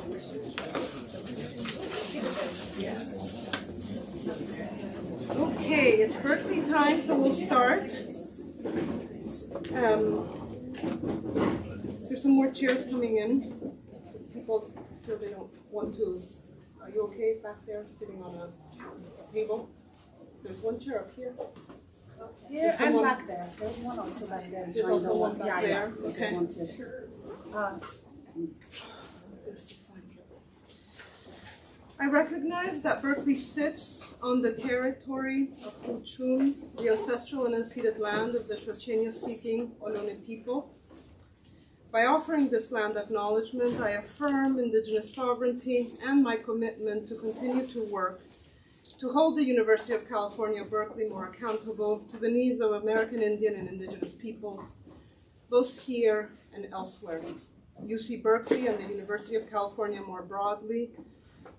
Okay, it's Berkeley time, so we'll start. There's some more chairs coming in. People feel they don't want to. Are you okay back there, sitting on a table? There's one chair up here. Here and back there. There's one also back there. There's also one back there. Okay. I recognize that Berkeley sits on the territory of Kuchum, the ancestral and unceded land of the Chochenyo-speaking Ohlone people. By offering this land acknowledgement, I affirm indigenous sovereignty and my commitment to continue to work to hold the University of California, Berkeley more accountable to the needs of American Indian and indigenous peoples, both here and elsewhere. UC Berkeley and the University of California more broadly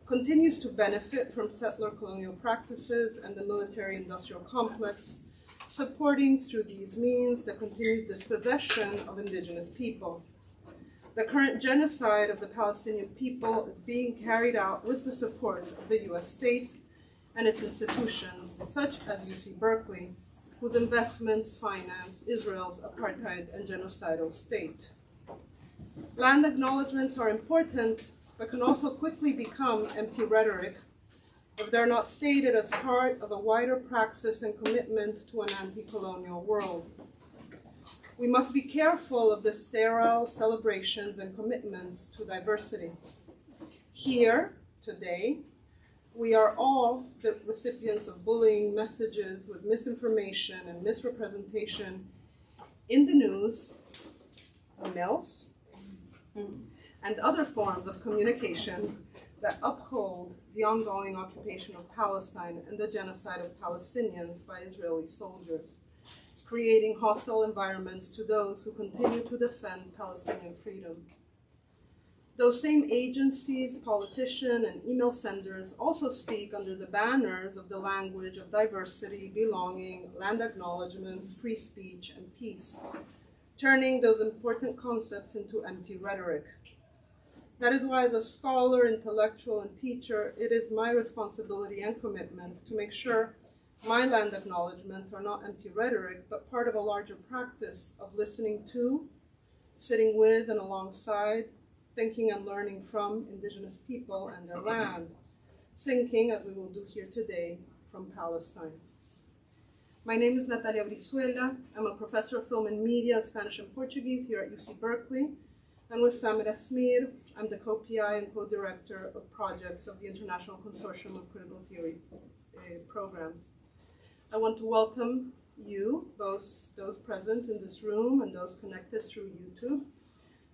continues to benefit from settler colonial practices and the military-industrial complex, supporting through these means the continued dispossession of indigenous people. The current genocide of the Palestinian people is being carried out with the support of the US state and its institutions, such as UC Berkeley, whose investments finance Israel's apartheid and genocidal state. Land acknowledgements are important, but can also quickly become empty rhetoric if they're not stated as part of a wider praxis and commitment to an anti-colonial world. We must be careful of the sterile celebrations and commitments to diversity. Here, today, we are all the recipients of bullying messages with misinformation and misrepresentation in the news, emails, and other forms of communication that uphold the ongoing occupation of Palestine and the genocide of Palestinians by Israeli soldiers, creating hostile environments to those who continue to defend Palestinian freedom. Those same agencies, politicians, and email senders also speak under the banners of the language of diversity, belonging, land acknowledgements, free speech, and peace, turning those important concepts into empty rhetoric. That is why, as a scholar, intellectual, and teacher, it is my responsibility and commitment to make sure my land acknowledgements are not empty rhetoric, but part of a larger practice of listening to, sitting with, and alongside, thinking and learning from indigenous people and their land, thinking, as we will do here today, from Palestine. My name is Natalia Brizuela. I'm a professor of film and media, Spanish and Portuguese here at UC Berkeley. And with Samira Smir, I'm the co-PI and co-director of projects of the International Consortium of Critical Theory programs. I want to welcome you, both those present in this room and those connected through YouTube,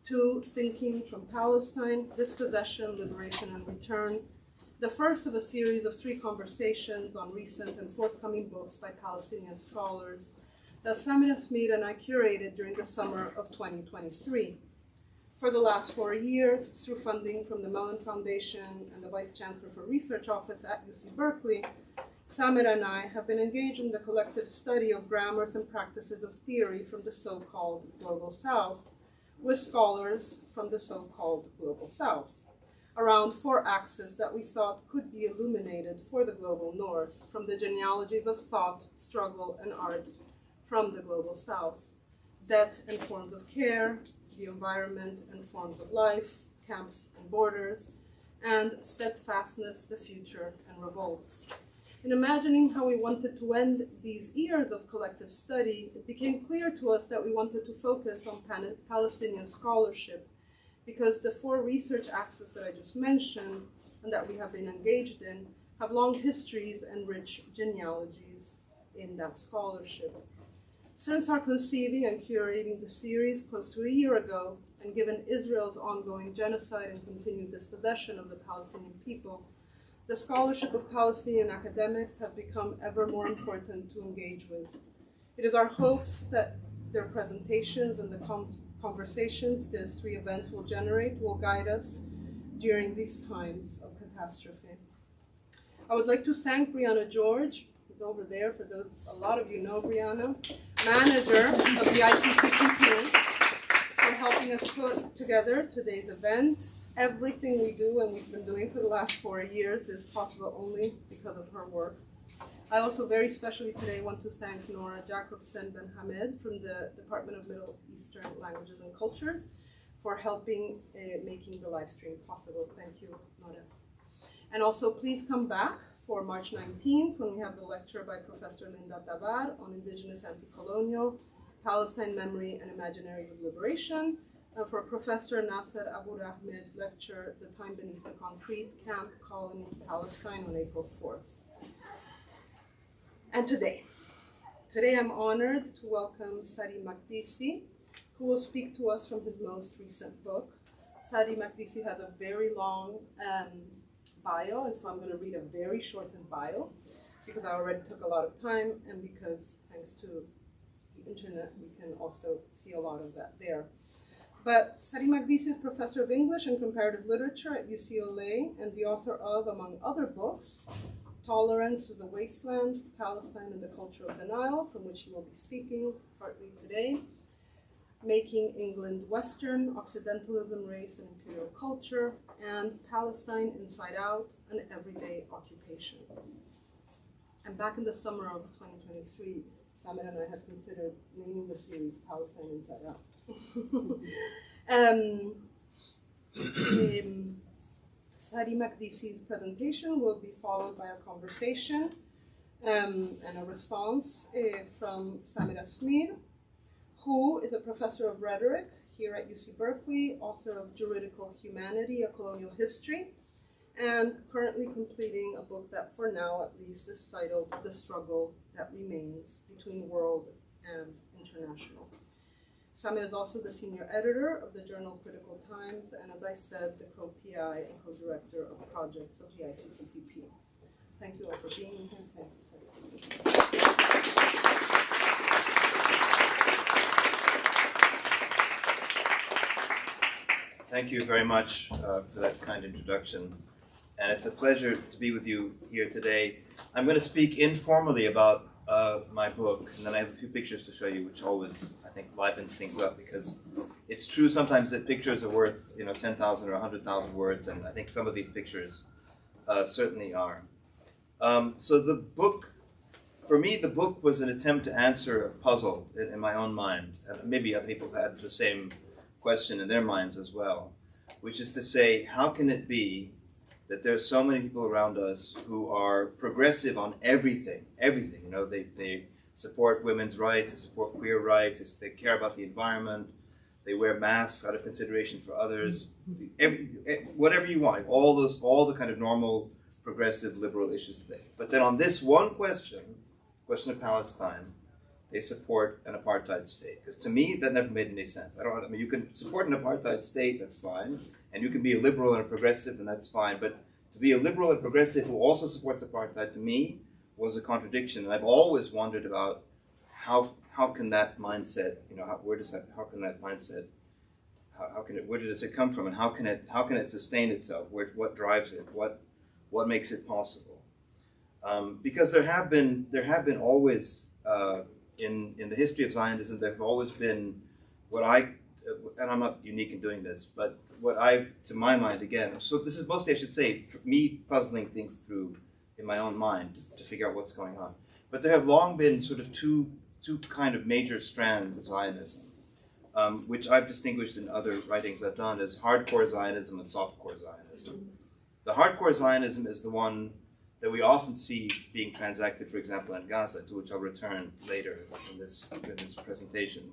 to Thinking from Palestine, Dispossession, Liberation, and Return, the first of a series of 3 conversations on recent and forthcoming books by Palestinian scholars that Samira Smir and I curated during the summer of 2023. For the last 4 years, through funding from the Mellon Foundation and the Vice Chancellor for Research Office at UC Berkeley, Samira and I have been engaged in the collective study of grammars and practices of theory from the so-called Global South, with scholars from the so-called Global South, around 4 axes that we thought could be illuminated for the Global North, from the genealogies of thought, struggle, and art from the Global South, debt and forms of care, the environment and forms of life, camps and borders, and steadfastness, the future, and revolts. In imagining how we wanted to end these years of collective study, it became clear to us that we wanted to focus on Palestinian scholarship, because the 4 research axes that I just mentioned and that we have been engaged in have long histories and rich genealogies in that scholarship. Since our conceiving and curating the series close to a year ago, and given Israel's ongoing genocide and continued dispossession of the Palestinian people, the scholarship of Palestinian academics have become ever more important to engage with. It is our hopes that their presentations and the conversations these 3 events will generate will guide us during these times of catastrophe. I would like to thank Brianna George, who's over there, for those, a lot of you know Brianna, manager of the ICCCP, for helping us put together today's event, everything we do and we've been doing for the last 4 years is possible only because of her work. I also very specially today want to thank Nora Jacobsen Ben Hamed from the Department of Middle Eastern Languages and Cultures for helping making the live stream possible. Thank you, Nora. And also please come back for March 19th when we have the lecture by Professor Linda Tabar on Indigenous Anti-colonial, Palestine Memory and Imaginary of Liberation, and for Professor Nasser Abu Rahmed's lecture, The Time Beneath the Concrete, Camp Colony Palestine on April 4th. And today I'm honored to welcome Saree Makdisi, who will speak to us from his most recent book. Saree Makdisi has a very long bio, and so I'm going to read a very shortened bio because I already took a lot of time and because thanks to the internet we can also see a lot of that there. But Saree Makdisi is professor of English and comparative literature at UCLA and the author of, among other books, Tolerance to the Wasteland, Palestine and the Culture of Denial, from which he will be speaking partly today, Making England Western, Occidentalism, Race and Imperial Culture, and Palestine Inside Out, An Everyday Occupation. And back in the summer of 2023, Samir and I had considered naming the series Palestine Inside Out. Saree Makdisi's presentation will be followed by a conversation and a response from Samira Smir, who is a professor of rhetoric here at UC Berkeley, author of Juridical Humanity, A Colonial History, and currently completing a book that for now at least is titled The Struggle That Remains Between World and International. Samir is also the senior editor of the journal Critical Times, and as I said, the co-PI and co-director of projects of the ICCPP. Thank you all for being here. Thank you. Thank you very much for that kind introduction. And it's a pleasure to be with you here today. I'm going to speak informally about my book, and then I have a few pictures to show you, which always, I think, livens things up, because it's true sometimes that pictures are worth 10,000 or 100,000 words, and I think some of these pictures certainly are. So the book, for me, the book was an attempt to answer a puzzle in my own mind, and maybe other people had the same question in their minds as well, which is to say, how can it be that there's so many people around us who are progressive on everything, they support women's rights, they support queer rights, they care about the environment, they wear masks out of consideration for others, whatever you want, all the kind of normal, progressive, liberal issues today. But then on this one question of Palestine, they support an apartheid state. Because to me, that never made any sense. I mean, you can support an apartheid state, that's fine, and you can be a liberal and a progressive, and that's fine. But to be a liberal and progressive who also supports apartheid, to me, was a contradiction. And I've always wondered about how can that mindset, where did it come from, and how can it sustain itself? What drives it? What makes it possible? Because there have been always in the history of Zionism, there have always been and I'm not unique in doing this, but to my mind, again, so this is mostly, I should say, me puzzling things through in my own mind to figure out what's going on. But there have long been sort of two kind of major strands of Zionism, which I've distinguished in other writings I've done as hardcore Zionism and softcore Zionism. The hardcore Zionism is the one that we often see being transacted, for example, in Gaza, to which I'll return later in this presentation,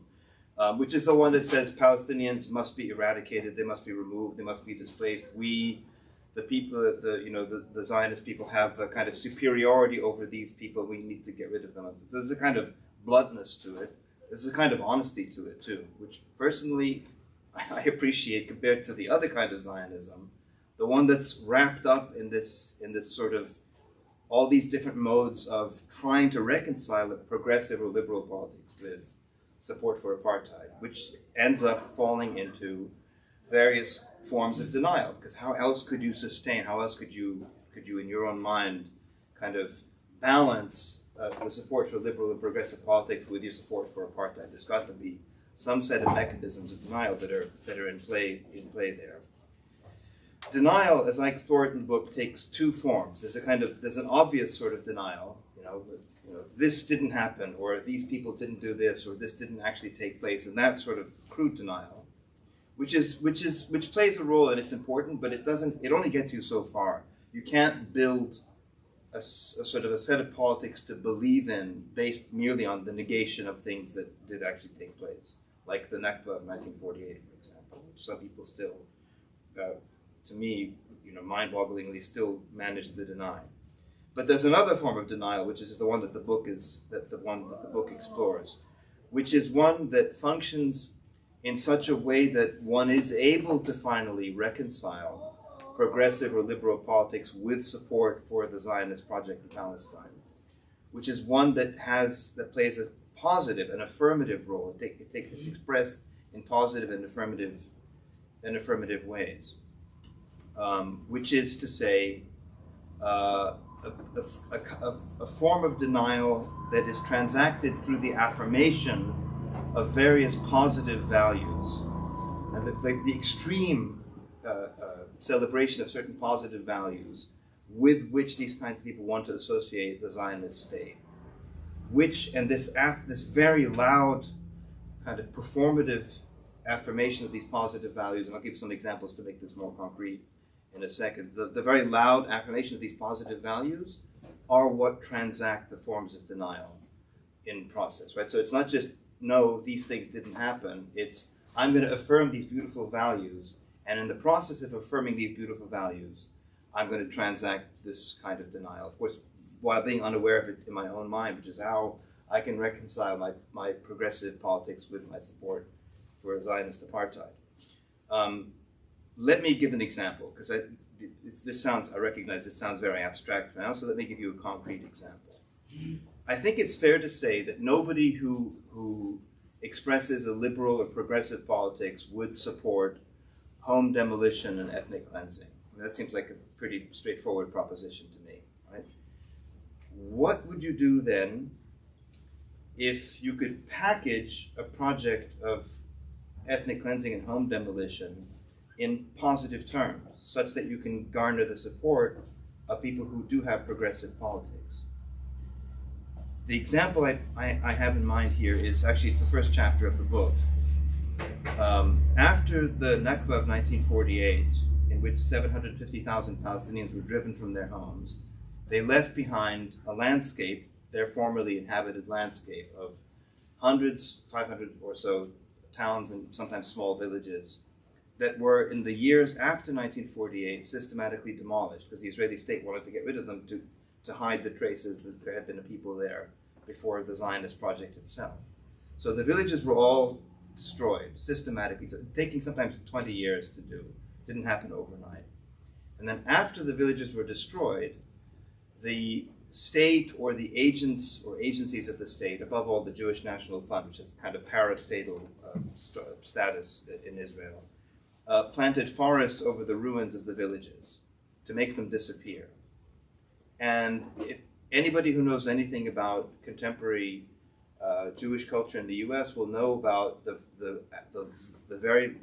which is the one that says Palestinians must be eradicated, they must be removed, they must be displaced. We, the people, the Zionist people, have a kind of superiority over these people. We need to get rid of them. There's a kind of bluntness to it. There's a kind of honesty to it too, which personally I appreciate compared to the other kind of Zionism, the one that's wrapped up in this sort of all these different modes of trying to reconcile a progressive or liberal politics with support for apartheid, which ends up falling into various forms of denial. Because how else could you sustain, how else could you in your own mind kind of balance the support for liberal and progressive politics with your support for apartheid? There's got to be some set of mechanisms of denial that are in play there. denial, as I explore it in the book, takes two forms. There's an obvious sort of denial, this didn't happen, or these people didn't do this, or this didn't actually take place, and that sort of crude denial, which plays a role and it's important, but it only gets you so far. You can't build a sort of a set of politics to believe in based merely on the negation of things that did actually take place, like the Nakba of 1948, for example, which some people still, to me, mind-bogglingly still manage to deny. But there's another form of denial, which is the one that the book explores, which is one that functions in such a way that one is able to finally reconcile progressive or liberal politics with support for the Zionist project in Palestine, which is one that plays a positive and affirmative role. It's expressed in positive and affirmative ways, which is to say, a form of denial that is transacted through the affirmation of various positive values, and the extreme celebration of certain positive values with which these kinds of people want to associate the Zionist state, this very loud kind of performative affirmation of these positive values, and I'll give some examples to make this more concrete in a second. The very loud affirmation of these positive values are what transact the forms of denial in process, right? So it's not just, no, these things didn't happen. It's, I'm going to affirm these beautiful values, and in the process of affirming these beautiful values, I'm going to transact this kind of denial. Of course, while being unaware of it in my own mind, which is how I can reconcile my progressive politics with my support for Zionist apartheid. Let me give an example, because I recognize this sounds very abstract for now, so let me give you a concrete example. I think it's fair to say that nobody who expresses a liberal or progressive politics would support home demolition and ethnic cleansing. I mean, that seems like a pretty straightforward proposition to me, right? What would you do then if you could package a project of ethnic cleansing and home demolition in positive terms, such that you can garner the support of people who do have progressive politics? The example I have in mind here is actually, it's the first chapter of the book. After the Nakba of 1948, in which 750,000 Palestinians were driven from their homes, they left behind a landscape, their formerly inhabited landscape, of hundreds, 500 or so towns and sometimes small villages that were, in the years after 1948, systematically demolished because the Israeli state wanted to get rid of them to hide the traces that there had been a people there before the Zionist project itself. So the villages were all destroyed systematically, so taking sometimes 20 years to do. Didn't happen overnight. And then after the villages were destroyed, the state or the agents or agencies of the state, above all the Jewish National Fund, which is kind of parastatal status in Israel, planted forests over the ruins of the villages to make them disappear. And anybody who knows anything about contemporary Jewish culture in the U.S. will know about the very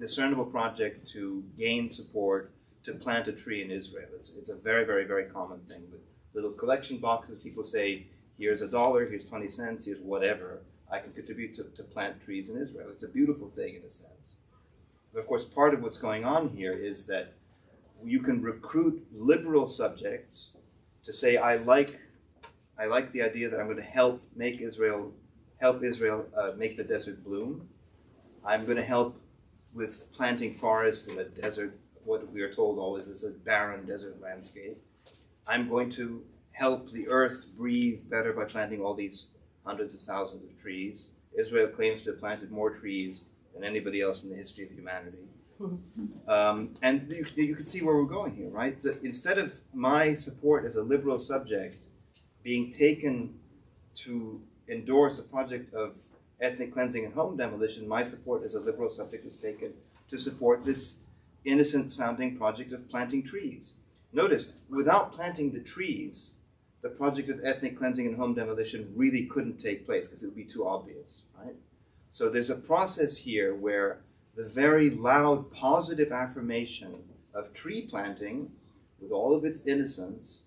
discernible project to gain support to plant a tree in Israel. It's a very, very, very common thing. With little collection boxes, people say, here's $1, here's 20 cents, here's whatever I can contribute to plant trees in Israel. It's a beautiful thing in a sense. But of course, part of what's going on here is that you can recruit liberal subjects to say, I like the idea that I'm going to help Israel make the desert bloom. I'm going to help with planting forests in a desert, what we are told always is a barren desert landscape. I'm going to help the earth breathe better by planting all these hundreds of thousands of trees. Israel claims to have planted more trees than anybody else in the history of humanity. And you can see where we're going here, right? So instead of my support as a liberal subject being taken to endorse a project of ethnic cleansing and home demolition, my support as a liberal subject is taken to support this innocent-sounding project of planting trees. Notice, without planting the trees, the project of ethnic cleansing and home demolition really couldn't take place because it would be too obvious, right? So there's a process here where the very loud positive affirmation of tree planting, with all of its innocence,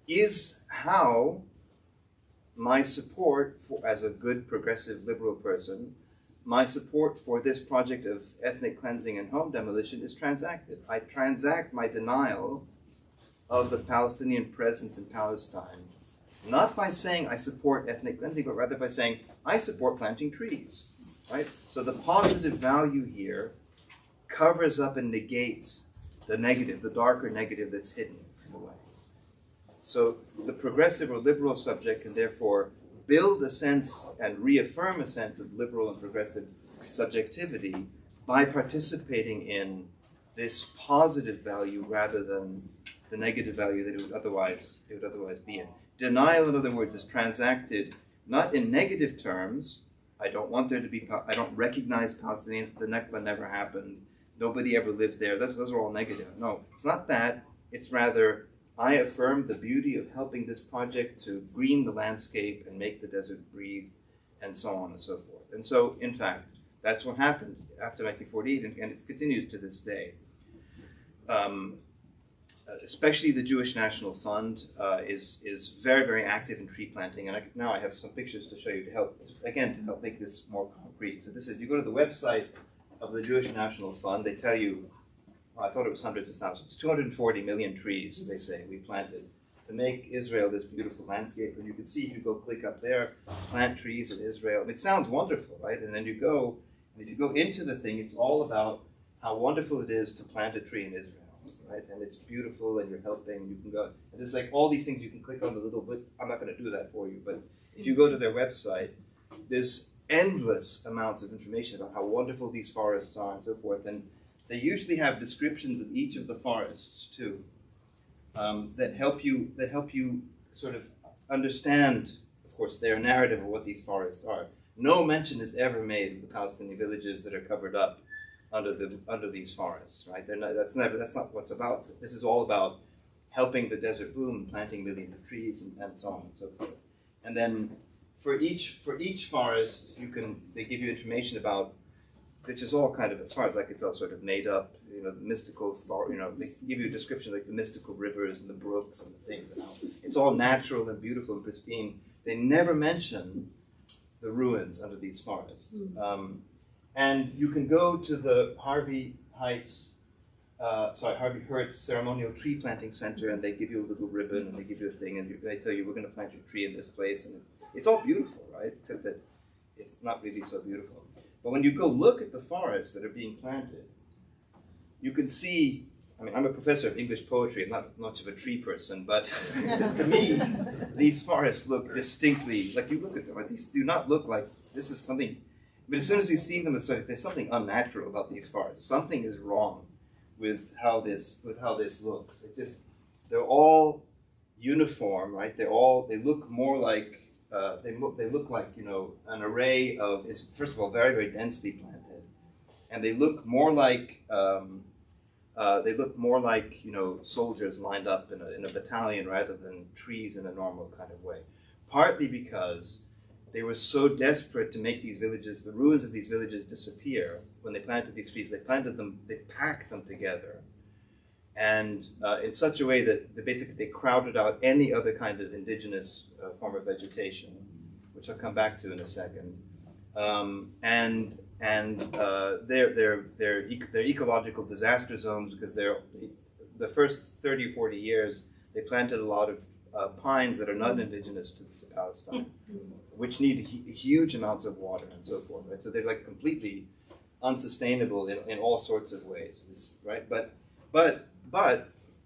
is how my support for, as a good progressive liberal person, my support for this project of ethnic cleansing and home demolition is transacted. I transact my denial of the Palestinian presence in Palestine, not by saying I support ethnic cleansing, but rather by saying I support planting trees, right? So the positive value here covers up and negates the negative, the darker negative that's hidden in a way. So the progressive or liberal subject can therefore build a sense and reaffirm a sense of liberal and progressive subjectivity by participating in this positive value rather than the negative value that it would otherwise be in. Denial, in other words, is transacted not in negative terms. I don't want there to be, I don't recognize Palestinians, the Nakba never happened, nobody ever lived there, those are all negative. No, it's not that, it's rather, I affirm the beauty of helping this project to green the landscape and make the desert breathe, and so on and so forth. And so, in fact, that's what happened after 1948, and it continues to this day. Especially the Jewish National Fund is very, very active in tree planting, and now I have some pictures to show you to help make this more concrete. So this is, you go to the website of the Jewish National Fund, they tell you, well, I thought it was hundreds of thousands, 240 million trees, they say, we planted to make Israel this beautiful landscape. And you can see, if you go click up there, plant trees in Israel. I mean, it sounds wonderful, right? And then you go, and if you go into the thing, it's all about how wonderful it is to plant a tree in Israel. Right? And it's beautiful, and you're helping, you can go, and there's like all these things you can click on a little bit. I'm not going to do that for you, but if you go to their website, there's endless amounts of information about how wonderful these forests are and so forth. And they usually have descriptions of each of the forests too, that help you sort of understand, of course, their narrative of what these forests are. No mention is ever made of the Palestinian villages that are covered up under these forests, right? That's not what's about. This is all about helping the desert bloom, planting millions of trees, and so on and so forth. And then for each forest, they give you information about, which is all kind of, as far as I can tell, sort of made up, mystical. They give you a description like the mystical rivers and the brooks and the things, and how it's all natural and beautiful and pristine. They never mention the ruins under these forests. And you can go to the Harvey Hertz Ceremonial Tree Planting Center, and they give you a little ribbon, and they give you a thing, and they tell you, we're going to plant your tree in this place, and it's all beautiful, right? Except that it's not really so beautiful. But when you go look at the forests that are being planted, you can see, I mean, I'm a professor of English poetry, I'm not much of a tree person, but to me, these forests look distinctly, like you look at them, and these do not look like this is something. But as soon as you see them, it's like there's something unnatural about these forests. Something is wrong with how this looks. They're all uniform, right? They look more like they look like an array of. It's first of all very, very densely planted, and they look more like soldiers lined up in a battalion rather than trees in a normal kind of way. Partly because they were so desperate to make these villages, the ruins of these villages, disappear. When they planted these trees, they planted them, they packed them together, and in such a way that they crowded out any other kind of indigenous form of vegetation, which I'll come back to in a second. They're ecological disaster zones because the first 30 or 40 years they planted a lot of pines that are not indigenous to Palestine, which need huge amounts of water and so forth, right? So they're like completely unsustainable in all sorts of ways, right? But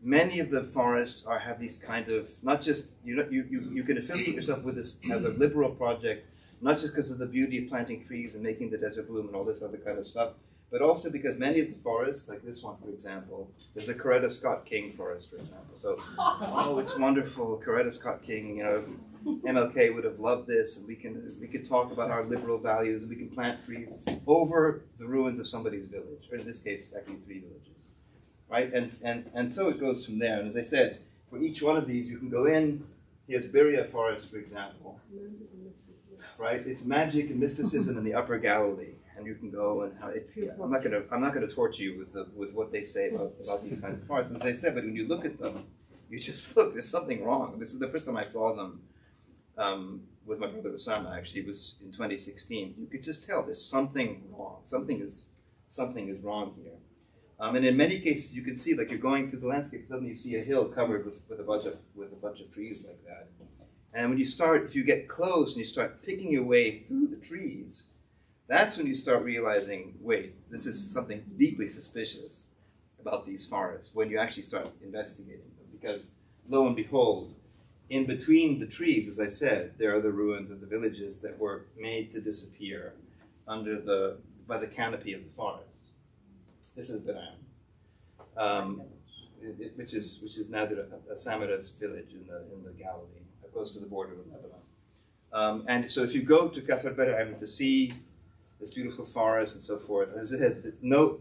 many of the forests have these kind of, not just, you can affiliate yourself with this as a liberal project, not just because of the beauty of planting trees and making the desert bloom and all this other kind of stuff, but also because many of the forests, like this one, for example, there's a Coretta Scott King forest, for example. So, it's wonderful, Coretta Scott King, MLK would have loved this, and we could talk about our liberal values, and we can plant trees over the ruins of somebody's village, or in this case, it's actually 3 villages, right? And so it goes from there. And as I said, for each one of these, you can go in. Here's Berea Forest, for example, right? It's magic and mysticism in the Upper Galilee, and you can go and I'm not gonna torture you with what they say about these kinds of forests. As I said, but when you look at them, you just look. There's something wrong. This is the first time I saw them with my brother Osama. Actually, it was in 2016. You could just tell there's something wrong. Something is wrong here. And in many cases, you can see, like, you're going through the landscape, suddenly you see a hill covered with a bunch of trees like that. And when you start, if you get close and you start picking your way through the trees, that's when you start realizing, wait, this is something deeply suspicious about these forests, when you actually start investigating them. Because lo and behold, in between the trees, as I said, there are the ruins of the villages that were made to disappear by the canopy of the forest. This is Beram, which is now a Samaras village in the Galilee, close to the border with Lebanon. And so if you go to Kafr Beram to see this beautiful forest and so forth, as I said,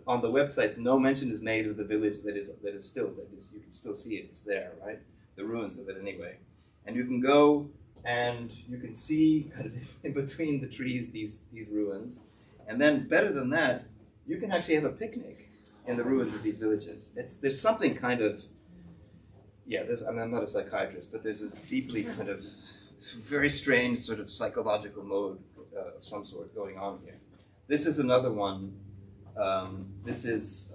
on the website, no mention is made of the village that is you can still see it. It's there, right? The ruins of it anyway. And you can go and you can see kind of in between the trees these ruins. And then better than that, you can actually have a picnic in the ruins of these villages. There's something kind of, I'm not a psychiatrist, but there's a deeply kind of very strange sort of psychological mode of some sort going on here. This is another one. This is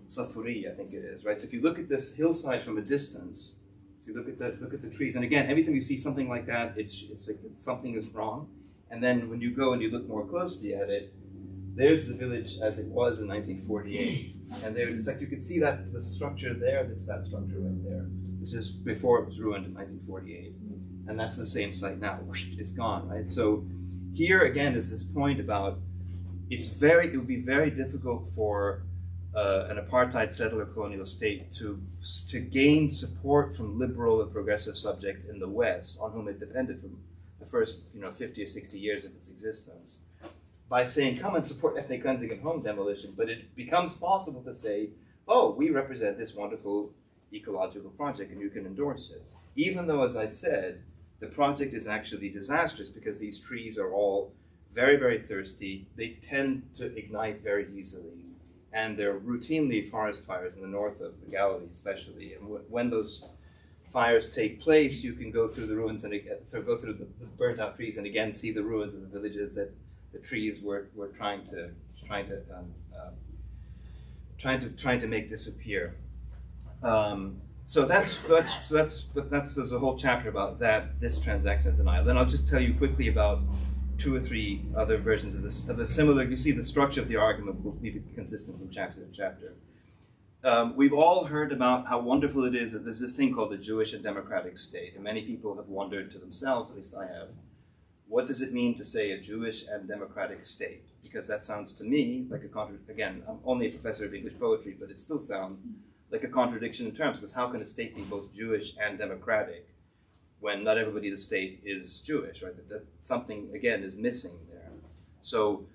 Safuri, I think it is, right? So if you look at this hillside from a distance, so you look at the trees, and again, every time you see something like that, it's like something is wrong. And then when you go and you look more closely at it, there's the village as it was in 1948. And there, in fact, you can see that the structure there, that's that structure right there. This is before it was ruined in 1948. And that's the same site now. It's gone, right? So here again is this point about it would be very difficult for an apartheid settler colonial state to gain support from liberal and progressive subjects in the West on whom it depended from the first 50 or 60 years of its existence, by saying, come and support ethnic cleansing and home demolition. But it becomes possible to say, oh, we represent this wonderful ecological project and you can endorse it. Even though, as I said, the project is actually disastrous because these trees are all very, very thirsty. They tend to ignite very easily. And there are routinely forest fires in the north of the Galilee especially. And when those fires take place, you can go through the ruins and go through the burnt out trees and again see the ruins of the villages that the trees were trying to make disappear. So there's a whole chapter about this transaction denial. Then I'll just tell you quickly about 2 or 3 other versions of the similar. You see the structure of the argument will be consistent from chapter to chapter. We've all heard about how wonderful it is that there's this thing called the Jewish and democratic state, and many people have wondered to themselves, at least I have, what does it mean to say a Jewish and democratic state? Because that sounds to me like again, I'm only a professor of English poetry, but it still sounds like a contradiction in terms, because how can a state be both Jewish and democratic when not everybody in the state is Jewish, right? That something, again, is missing there. So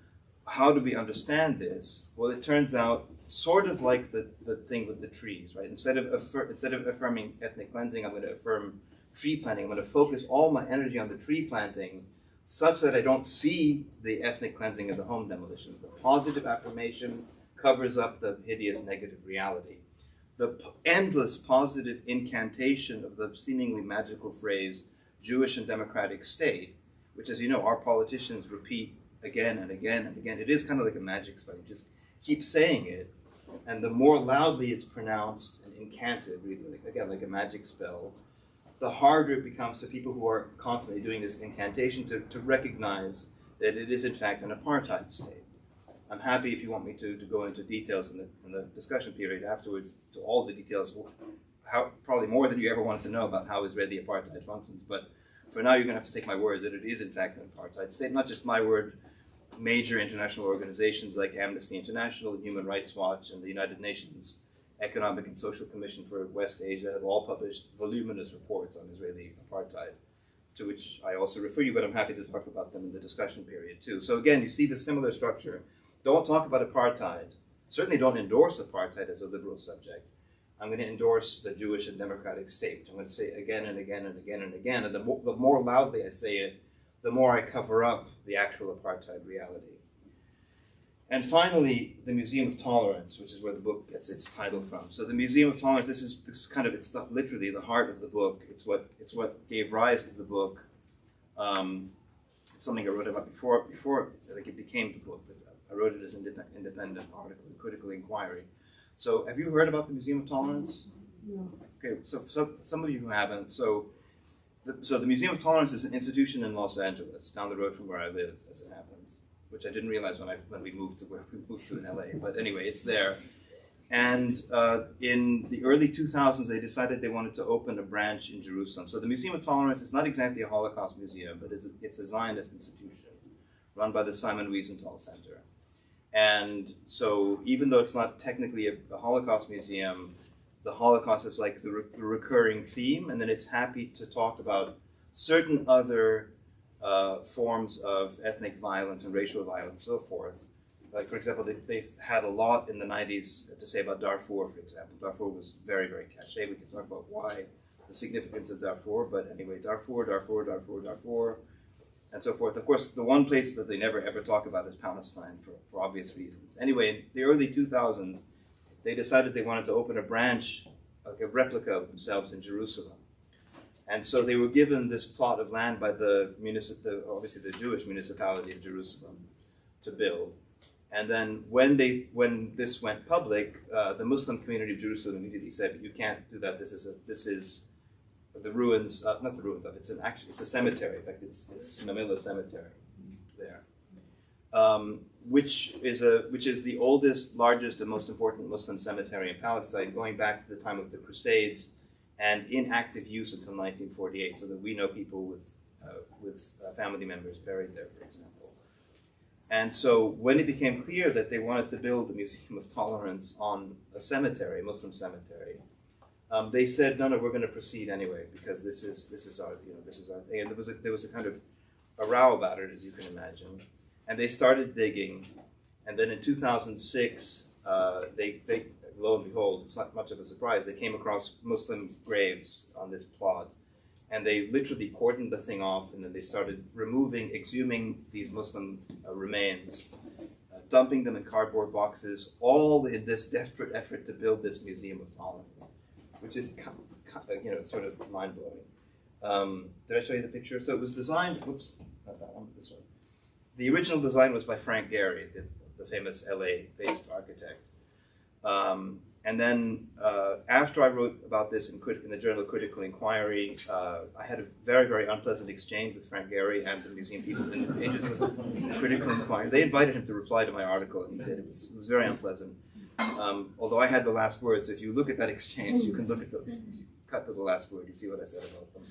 how do we understand this? Well, it turns out sort of like the thing with the trees, right? Instead of affirming ethnic cleansing, I'm going to affirm tree planting. I'm going to focus all my energy on the tree planting such that I don't see the ethnic cleansing of the home demolition. The positive affirmation covers up the hideous negative reality. The endless positive incantation of the seemingly magical phrase Jewish and democratic state, which, as you know, our politicians repeat again and again and again. It is kind of like a magic spell. You just keep saying it, and the more loudly it's pronounced and incanted, really, like a magic spell, the harder it becomes for people who are constantly doing this incantation to recognize that it is in fact an apartheid state. I'm happy if you want me to go into details in the discussion period afterwards, to all the details, probably more than you ever wanted to know about how Israeli apartheid functions. But for now, you're going to have to take my word that it is in fact an apartheid state. Not just my word. Major international organizations like Amnesty International, Human Rights Watch, and the United Nations Economic and Social Commission for West Asia have all published voluminous reports on Israeli apartheid, to which I also refer you, but I'm happy to talk about them in the discussion period too. So again, you see the similar structure. Don't talk about apartheid. Certainly don't endorse apartheid as a liberal subject. I'm going to endorse the Jewish and democratic state, which I'm going to say again and again and again and again. And the more loudly I say it, the more I cover up the actual apartheid reality. And finally, the Museum of Tolerance, which is where the book gets its title from. So the Museum of Tolerance, this is kind of, it's literally the heart of the book. It's what gave rise to the book. It's something I wrote about before like it became the book. But I wrote it as an independent article, a critical inquiry. So have you heard about the Museum of Tolerance? No. Okay, so some of you who haven't. So the Museum of Tolerance is an institution in Los Angeles, down the road from where I live, as it happens, which I didn't realize when we moved to where we moved to in LA. But anyway, it's there. And in the early 2000s, they decided they wanted to open a branch in Jerusalem. So the Museum of Tolerance is not exactly a Holocaust museum, but it's a Zionist institution run by the Simon Wiesenthal Center. And so even though it's not technically a Holocaust museum, the Holocaust is like the recurring theme, and then it's happy to talk about certain other forms of ethnic violence and racial violence and so forth. Like, for example, they had a lot in the 90s to say about Darfur, for example. Darfur was very, very cachet. We can talk about why, the significance of Darfur, but anyway, Darfur, and so forth. Of course, the one place that they never ever talk about is Palestine for obvious reasons. Anyway, in the early 2000s, they decided they wanted to open a branch, like a replica of themselves in Jerusalem. And so they were given this plot of land by obviously the Jewish municipality of Jerusalem to build. And then when this went public, the Muslim community of Jerusalem immediately said, "You can't do that. This is the ruins, not the ruins of it's a cemetery. In fact, it's Mamilla Cemetery there, which is the oldest, largest, and most important Muslim cemetery in Palestine, going back to the time of the Crusades, and in active use until 1948. So that we know people with family members buried there, for example. And so when it became clear that they wanted to build a Museum of Tolerance on a cemetery, a Muslim cemetery, they said, no, we're going to proceed anyway, because this is our thing. And there was a kind of a row about it, as you can imagine. And they started digging, and then in 2006, they lo and behold, it's not much of a surprise, they came across Muslim graves on this plot. And they literally cordoned the thing off, and then they started exhuming these Muslim remains, dumping them in cardboard boxes, all in this desperate effort to build this Museum of Tolerance, which is sort of mind-blowing. Did I show you the picture? So it was designed, whoops, not that one, this one. The original design was by Frank Gehry, the famous LA-based architect. And then after I wrote about this in the journal Critical Inquiry, I had a very, very unpleasant exchange with Frank Gehry and the museum people in the pages of Critical Inquiry. They invited him to reply to my article, and he did. It was very unpleasant. Although I had the last words. If you look at that exchange, you can cut to the last word, you see what I said about them.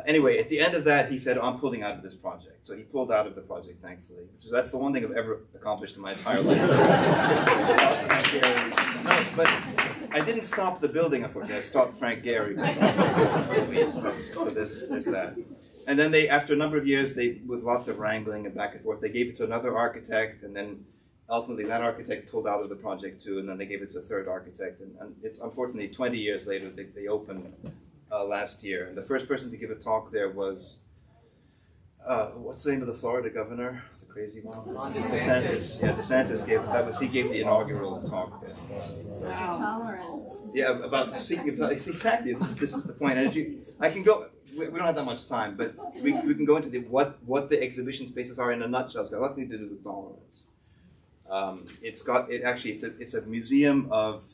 Anyway, at the end of that, he said, I'm pulling out of this project. So he pulled out of the project, thankfully. That's the one thing I've ever accomplished in my entire life. No, but I didn't stop the building, unfortunately. I stopped Frank Gehry. So there's that. And then after a number of years, with lots of wrangling and back and forth, they gave it to another architect, and then ultimately that architect pulled out of the project too, and then they gave it to a third architect. And it's unfortunately 20 years later, they opened last year. And the first person to give a talk there was, what's the name of the Florida governor? The crazy one? DeSantis. Yeah, DeSantis gave the inaugural talk there. So, Tolerance. yeah, about speaking of, exactly, this is the point. And I can go, we don't have that much time, but we can go into what the exhibition spaces are in a nutshell. It's got nothing to do with tolerance. It's a museum of,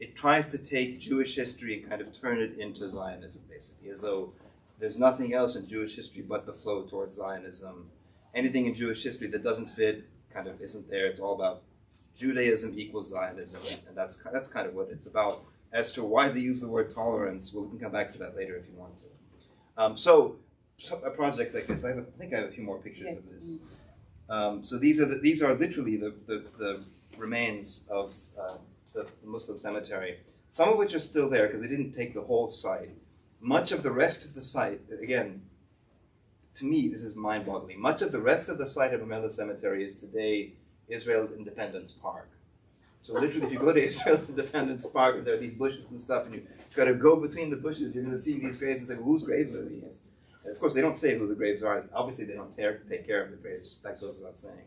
it tries to take Jewish history and kind of turn it into Zionism, basically, as though there's nothing else in Jewish history but the flow towards Zionism. Anything in Jewish history that doesn't fit kind of isn't there. It's all about Judaism equals Zionism, and that's kind of what it's about. As to why they use the word tolerance, well, we can come back to that later if you want to. So a project like this, I think I have a few more pictures of this. So these are literally the remains of the Muslim cemetery, some of which are still there because they didn't take the whole site. Much of the rest of the site, again, to me, this is mind-boggling. Much of the rest of the site of Mamilla Cemetery is today Israel's Independence Park. So literally, if you go to Israel's Independence Park, and there are these bushes and stuff, and you've got to go between the bushes, you're going to see these graves and say, well, whose graves are these? Of course, they don't say who the graves are. Obviously, they don't take care of the graves. That goes without saying,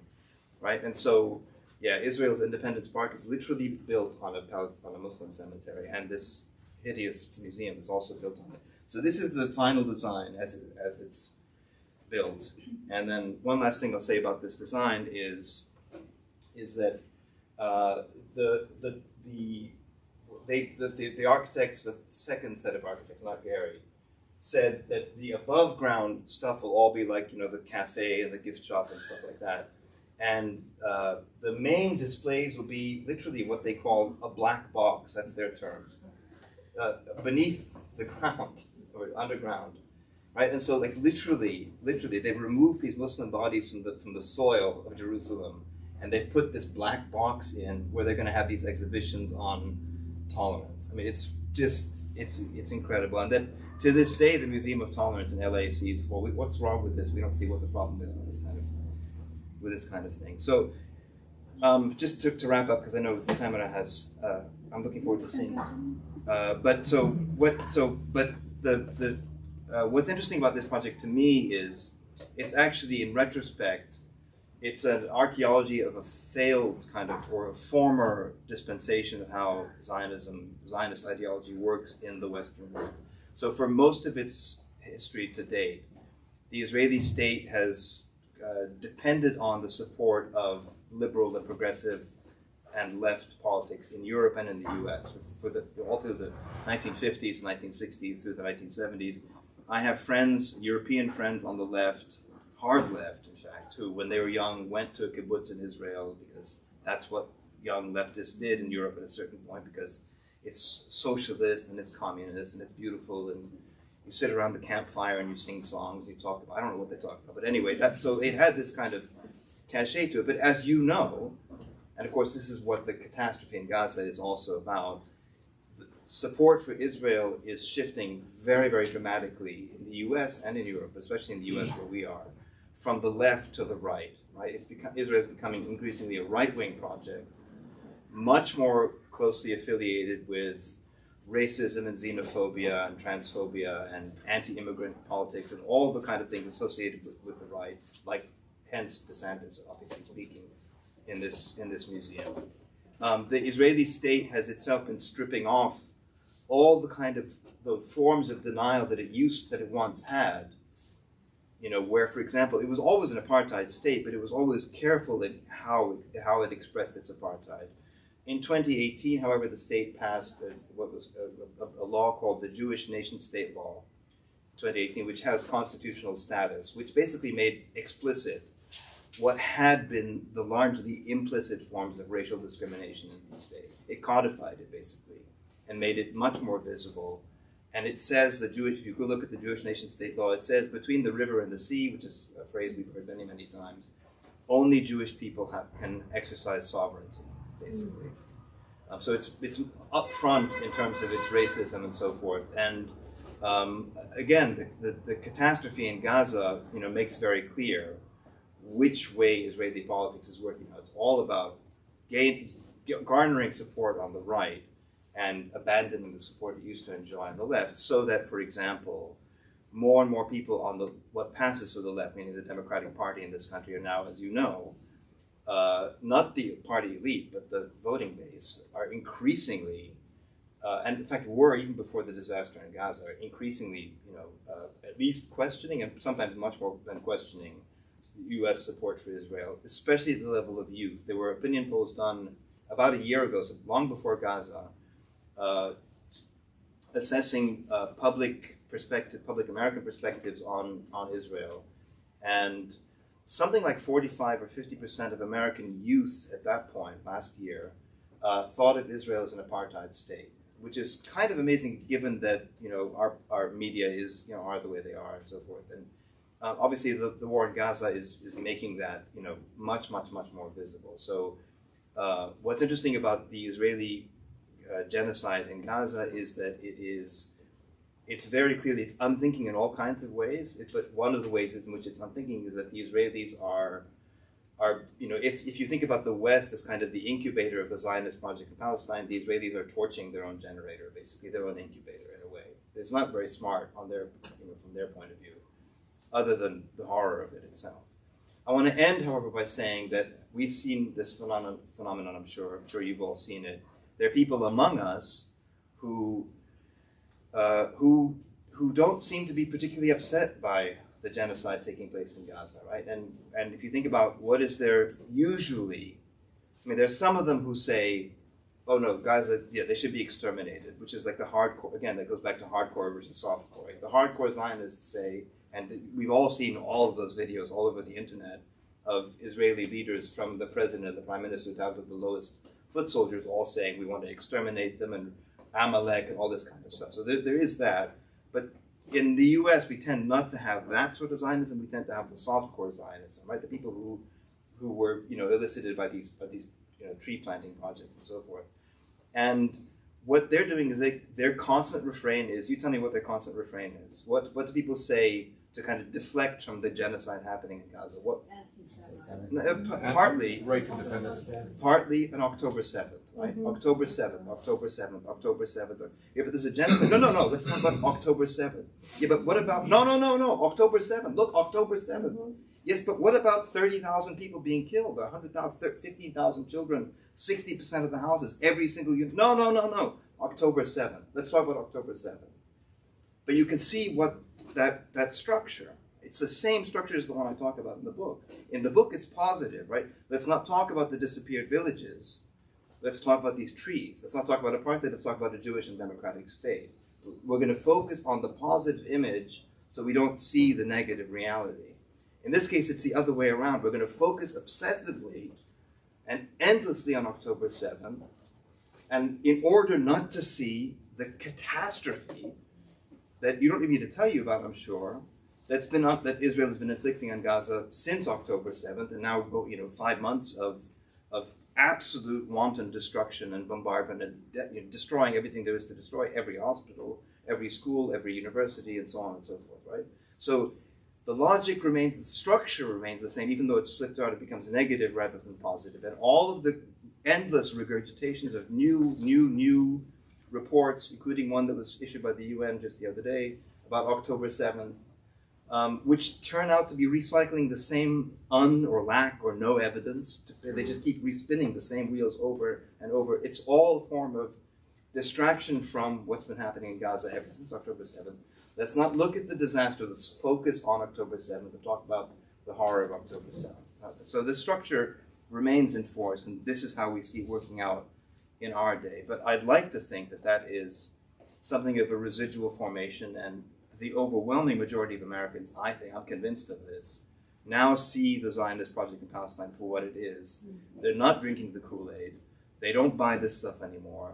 right? And so, yeah, Israel's Independence Park is literally built on a Muslim cemetery, and this hideous museum is also built on it. So this is the final design as it's built. And then one last thing I'll say about this design is that the architects, the second set of architects, not Gary, said that the above ground stuff will all be like, the cafe and the gift shop and stuff like that. And the main displays will be literally what they call a black box, that's their term, beneath the ground or underground, right? And so like literally, they've removed these Muslim bodies from the soil of Jerusalem, and they've put this black box in where they're going to have these exhibitions on tolerance. I mean, it's incredible. And then to this day, the Museum of Tolerance in LA sees, well, what's wrong with this? We don't see what the problem is with this kind of thing. So just to wrap up, because I know Samara has, I'm looking forward to seeing it. What's interesting about this project to me is it's actually, in retrospect, it's an archaeology of a failed or a former dispensation of how Zionist ideology works in the Western world. So for most of its history to date, the Israeli state has depended on the support of liberal and progressive and left politics in Europe and in the US all through the 1950s, 1960s, through the 1970s. I have friends, European friends on the left, hard left, in fact, who, when they were young, went to a kibbutz in Israel because that's what young leftists did in Europe at a certain point, because it's socialist and it's communist and it's beautiful, and you sit around the campfire and you sing songs, you talk about, I don't know what they talk about, but anyway, so it had this kind of cachet to it. But as you know, and of course this is what the catastrophe in Gaza is also about, the support for Israel is shifting very, very dramatically in the US and in Europe, especially in the US where we are, from the left to the right, right? Israel is becoming increasingly a right-wing project, much more closely affiliated with racism and xenophobia and transphobia and anti-immigrant politics and all the kind of things associated with the right, like hence DeSantis, obviously speaking, in this museum. The Israeli state has itself been stripping off all the forms of denial that it once had. Where, for example, it was always an apartheid state, but it was always careful in how it expressed its apartheid. In 2018, however, the state passed a law called the Jewish Nation-State Law, 2018, which has constitutional status, which basically made explicit what had been the largely implicit forms of racial discrimination in the state. It codified it, basically, and made it much more visible. And it says, if you go look at the Jewish Nation-State Law, it says, between the river and the sea, which is a phrase we've heard many, many times, only Jewish people can exercise sovereignty, basically. So it's upfront in terms of its racism and so forth. And again, the catastrophe in Gaza, makes very clear which way Israeli politics is working out. It's all about garnering support on the right and abandoning the support it used to enjoy on the left, so that, for example, more and more people on what passes for the left, meaning the Democratic Party in this country, are now, as you know, not the party elite, but the voting base, are increasingly, and in fact were even before the disaster in Gaza, are increasingly, at least questioning, and sometimes much more than questioning, U.S. support for Israel, especially at the level of youth. There were opinion polls done about a year ago, so long before Gaza, assessing public American perspectives on Israel, and something like 45 or 50% of American youth at that point, last year, thought of Israel as an apartheid state, which is kind of amazing given that our media are the way they are and so forth. And obviously the war in Gaza is making that much more visible. So what's interesting about the Israeli genocide in Gaza is that it's very clearly, it's unthinking in all kinds of ways. But one of the ways in which it's unthinking is that the Israelis are if you think about the West as kind of the incubator of the Zionist project in Palestine, the Israelis are torching their own generator, basically their own incubator in a way. It's not very smart on from their point of view. other than the horror of it itself. I want to end, however, by saying that we've seen this phenomenon, I'm sure you've all seen it. There are people among us who don't seem to be particularly upset by the genocide taking place in Gaza, right? And if you think about what is there usually, I mean, there's some of them who say, oh no, Gaza, yeah, they should be exterminated, which is like the hardcore, again, that goes back to hardcore versus softcore. Right? The hardcore Zionists say, and we've all seen all of those videos all over the internet of Israeli leaders, from the president and the prime minister down to the lowest foot soldiers, all saying we want to exterminate them and Amalek and all this kind of stuff. So there is that. But in the US, we tend not to have that sort of Zionism. We tend to have the softcore Zionism, right? The people who were, elicited by these tree planting projects and so forth. And what they're doing is their constant refrain is, you tell me what their constant refrain is. What do people say to kind of deflect from the genocide happening in Gaza? What? Partly. Right to Independence Day. Partly on October 7th, right? Mm-hmm. October 7th, October 7th, October 7th. Yeah, but there's a genocide. No, let's talk about October 7th. Yeah, but what about, no, October 7th. Look, October 7th. Mm-hmm. Yes, but what about 30,000 people being killed, 100,000, 15,000 children, 60% of the houses, every single unit? No. October 7th. Let's talk about October 7th. But you can see what that structure, it's the same structure as the one I talk about in the book. In the book, it's positive, right? Let's not talk about the disappeared villages. Let's talk about these trees. Let's not talk about apartheid. Let's talk about a Jewish and democratic state. We're going to focus on the positive image so we don't see the negative reality. In this case, it's the other way around. We're going to focus obsessively and endlessly on October 7th, and in order not to see the catastrophe that you don't need me to tell you about, I'm sure, that Israel has been inflicting on Gaza since October 7th, and now 5 months of absolute wanton destruction and bombardment and destroying everything there is to destroy, every hospital, every school, every university, and so on and so forth, right? So the logic remains, the structure remains the same, even though it's flipped out, it becomes negative rather than positive. And all of the endless regurgitations of new reports, including one that was issued by the UN just the other day about October 7th, which turn out to be recycling the same or lack or no evidence. They just keep respinning the same wheels over and over. It's all a form of distraction from what's been happening in Gaza ever since October 7th. Let's not look at the disaster. Let's focus on October 7th and talk about the horror of October 7th. So this structure remains in force, and this is how we see it working out in our day. But I'd like to think that is something of a residual formation, and the overwhelming majority of Americans, I think, I'm convinced of this, now see the Zionist project in Palestine for what it is. They're not drinking the Kool-Aid. They don't buy this stuff anymore.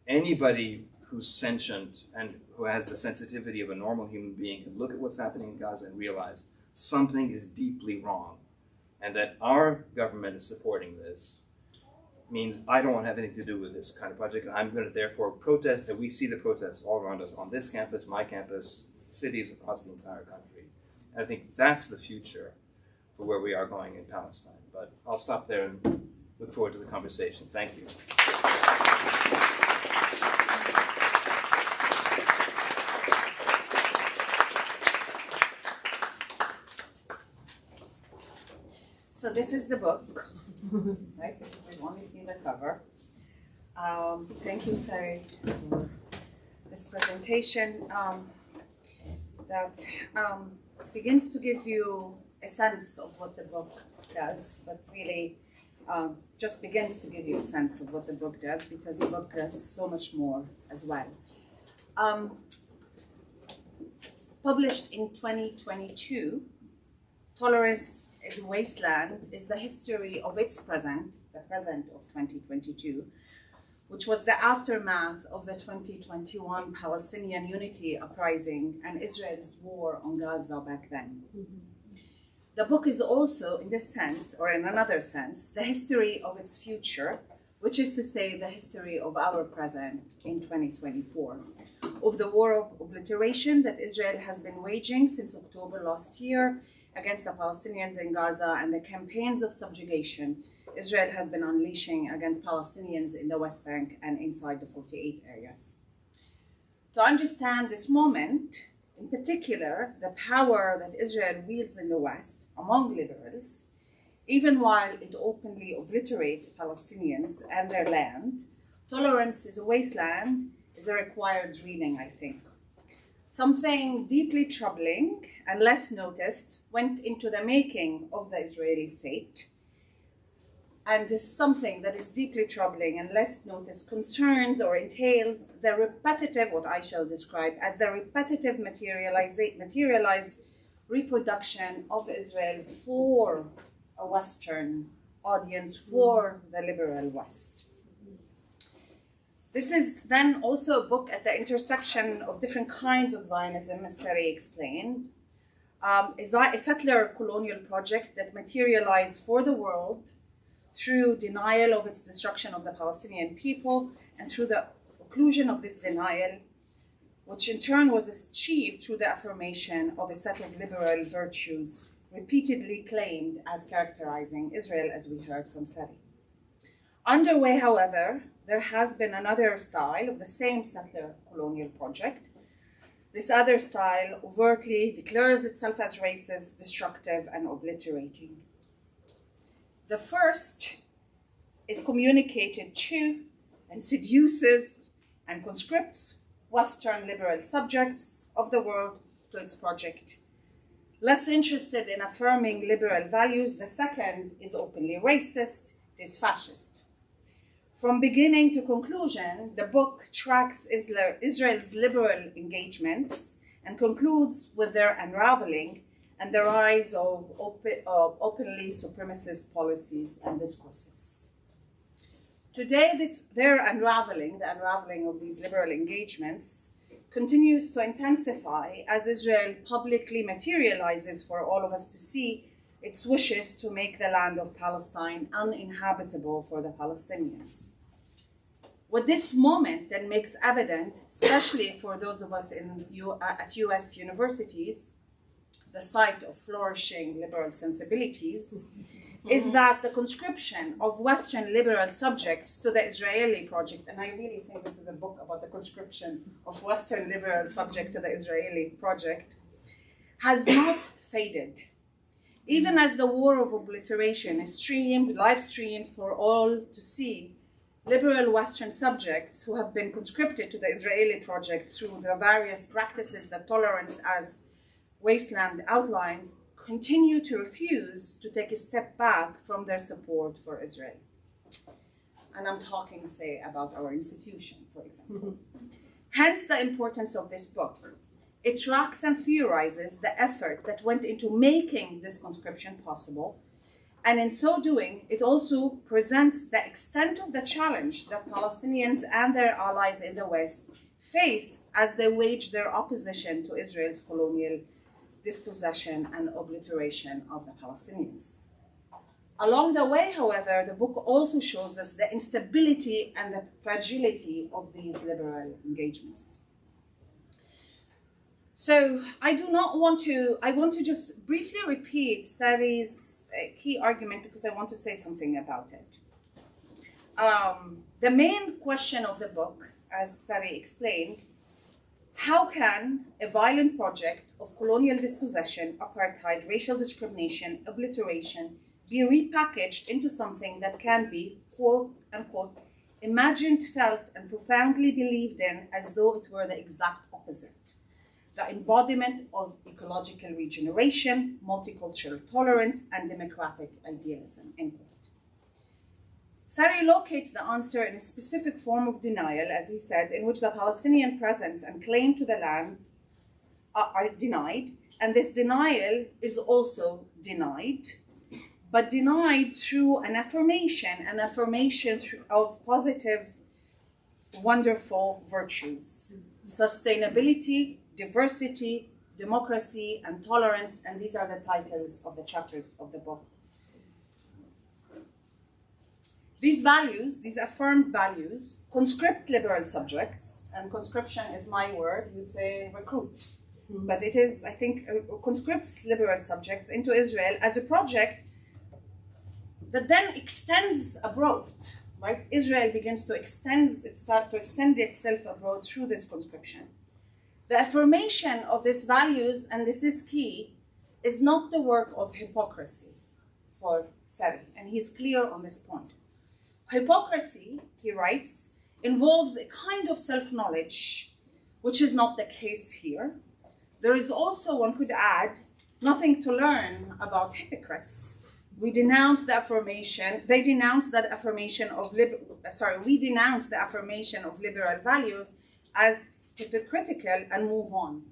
Anybody who's sentient and who has the sensitivity of a normal human being can look at what's happening in Gaza and realize something is deeply wrong, and that our government is supporting this means I don't want to have anything to do with this kind of project. I'm going to therefore protest, and we see the protests all around us on this campus, my campus, cities across the entire country. And I think that's the future for where we are going in Palestine. But I'll stop there and look forward to the conversation. Thank you. So this is the book, right? We've only seen the cover. Thank you, Saree, for this presentation that begins to give you a sense of what the book does, but really just begins to give you a sense of what the book does, because the book does so much more as well. Published in 2022, Tolerance is Wasteland is the history of its present, the present of 2022, which was the aftermath of the 2021 Palestinian Unity Uprising and Israel's war on Gaza back then. Mm-hmm. The book is also, in this sense, or in another sense, the history of its future, which is to say the history of our present in 2024, of the war of obliteration that Israel has been waging since October last year against the Palestinians in Gaza, and the campaigns of subjugation Israel has been unleashing against Palestinians in the West Bank and inside the 48 areas. To understand this moment, in particular, the power that Israel wields in the West among liberals, even while it openly obliterates Palestinians and their land. Tolerance is a Wasteland is a required reading, I think. Something deeply troubling and less noticed went into the making of the Israeli state. And this something that is deeply troubling and less noticed concerns or entails the repetitive, what I shall describe as the repetitive materialized reproduction of Israel for a Western audience, for the liberal West. This is then also a book at the intersection of different kinds of Zionism, as Saree explained. A settler colonial project that materialized for the world through denial of its destruction of the Palestinian people and through the occlusion of this denial, which in turn was achieved through the affirmation of a set of liberal virtues repeatedly claimed as characterizing Israel, as we heard from Saree. Underway, however, there has been another style of the same settler colonial project. This other style overtly declares itself as racist, destructive, and obliterating. The first is communicated to and seduces and conscripts Western liberal subjects of the world to its project. Less interested in affirming liberal values, the second is openly racist, it is fascist. From beginning to conclusion, the book tracks Israel's liberal engagements and concludes with their unraveling and the rise of openly supremacist policies and discourses. Today, the unraveling of these liberal engagements continues to intensify as Israel publicly materializes for all of us to see its wishes to make the land of Palestine uninhabitable for the Palestinians. What this moment then makes evident, especially for those of us at US universities, the site of flourishing liberal sensibilities, is that the conscription of Western liberal subjects to the Israeli project, and I really think this is a book about the conscription of Western liberal subjects to the Israeli project, has not faded. Even as the war of obliteration is live streamed for all to see, liberal Western subjects who have been conscripted to the Israeli project through the various practices that tolerance as Wasteland outlines continue to refuse to take a step back from their support for Israel. And I'm talking, say, about our institution, for example. Hence the importance of this book. It tracks and theorizes the effort that went into making this conscription possible, and in so doing, it also presents the extent of the challenge that Palestinians and their allies in the West face as they wage their opposition to Israel's colonial dispossession and obliteration of the Palestinians. Along the way, however, the book also shows us the instability and the fragility of these liberal engagements. So I want to just briefly repeat Saree's key argument because I want to say something about it. The main question of the book, as Saree explained, how can a violent project of colonial dispossession, apartheid, racial discrimination, obliteration be repackaged into something that can be, quote unquote, imagined, felt, and profoundly believed in as though it were the exact opposite? The embodiment of ecological regeneration, multicultural tolerance, and democratic idealism, end quote. Saree locates the answer in a specific form of denial, as he said, in which the Palestinian presence and claim to the land are denied, and this denial is also denied, but denied through an affirmation of positive, wonderful virtues, sustainability, diversity, democracy, and tolerance, and these are the titles of the chapters of the book. These values, these affirmed values, conscript liberal subjects, and conscription is my word, you say recruit, but it is, I think, conscripts liberal subjects into Israel as a project that then extends abroad, right? Israel begins to extend itself abroad through this conscription. The affirmation of these values, and this is key, is not the work of hypocrisy for Saree, and he's clear on this point. Hypocrisy, he writes, involves a kind of self-knowledge, which is not the case here. There is also, one could add, nothing to learn about hypocrites. We denounce the affirmation, they denounce that affirmation of, we denounce the affirmation of liberal values as hypocritical and move on.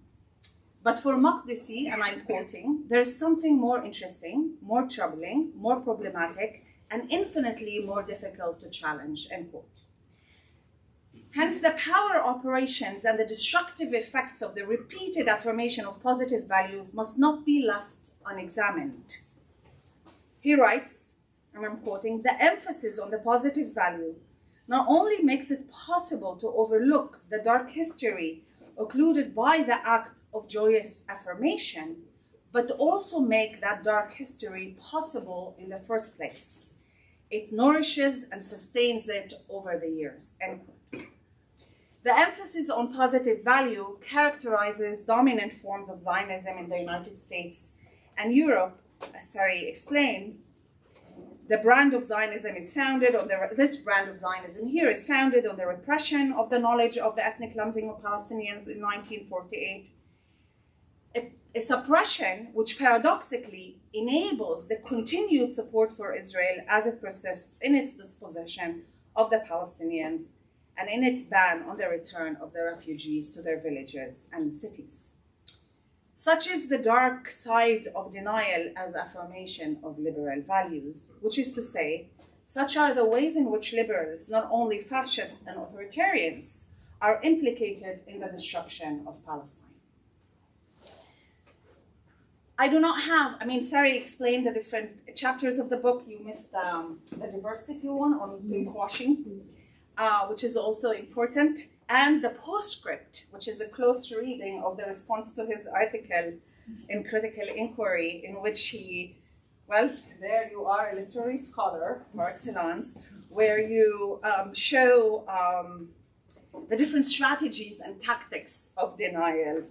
But for Makdisi, and I'm quoting, there is something more interesting, more troubling, more problematic, and infinitely more difficult to challenge, end quote. Hence, the power operations and the destructive effects of the repeated affirmation of positive values must not be left unexamined. He writes, and I'm quoting, the emphasis on the positive value not only makes it possible to overlook the dark history occluded by the act of joyous affirmation, but also make that dark history possible in the first place. It nourishes and sustains it over the years, end quote. The emphasis on positive value characterizes dominant forms of Zionism in the United States and Europe, as Saree explained. The brand of Zionism is founded on this brand of Zionism here is founded on the repression of the knowledge of the ethnic cleansing of Palestinians in 1948. A suppression which paradoxically enables the continued support for Israel as it persists in its dispossession of the Palestinians and in its ban on the return of the refugees to their villages and cities. Such is the dark side of denial as affirmation of liberal values, which is to say, such are the ways in which liberals, not only fascists and authoritarians, are implicated in the destruction of Palestine. I do not have, Saree explained the different chapters of the book. You missed the diversity one on pinkwashing, which is also important. And the postscript, which is a close reading of the response to his article in Critical Inquiry, in which he, well, there you are, a literary scholar, par excellence, where you show the different strategies and tactics of denial,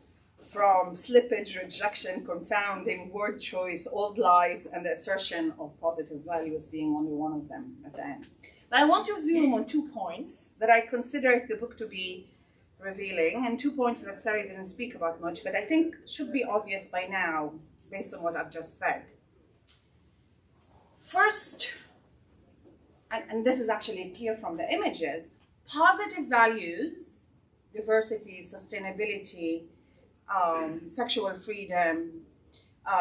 from slippage, rejection, confounding, word choice, old lies, and the assertion of positive values being only one of them at the end. But I want to zoom on 2 points that I consider the book to be revealing, and 2 points that Saree didn't speak about much, but I think should be obvious by now, based on what I've just said. First, and this is actually clear from the images, positive values, diversity, sustainability, sexual freedom,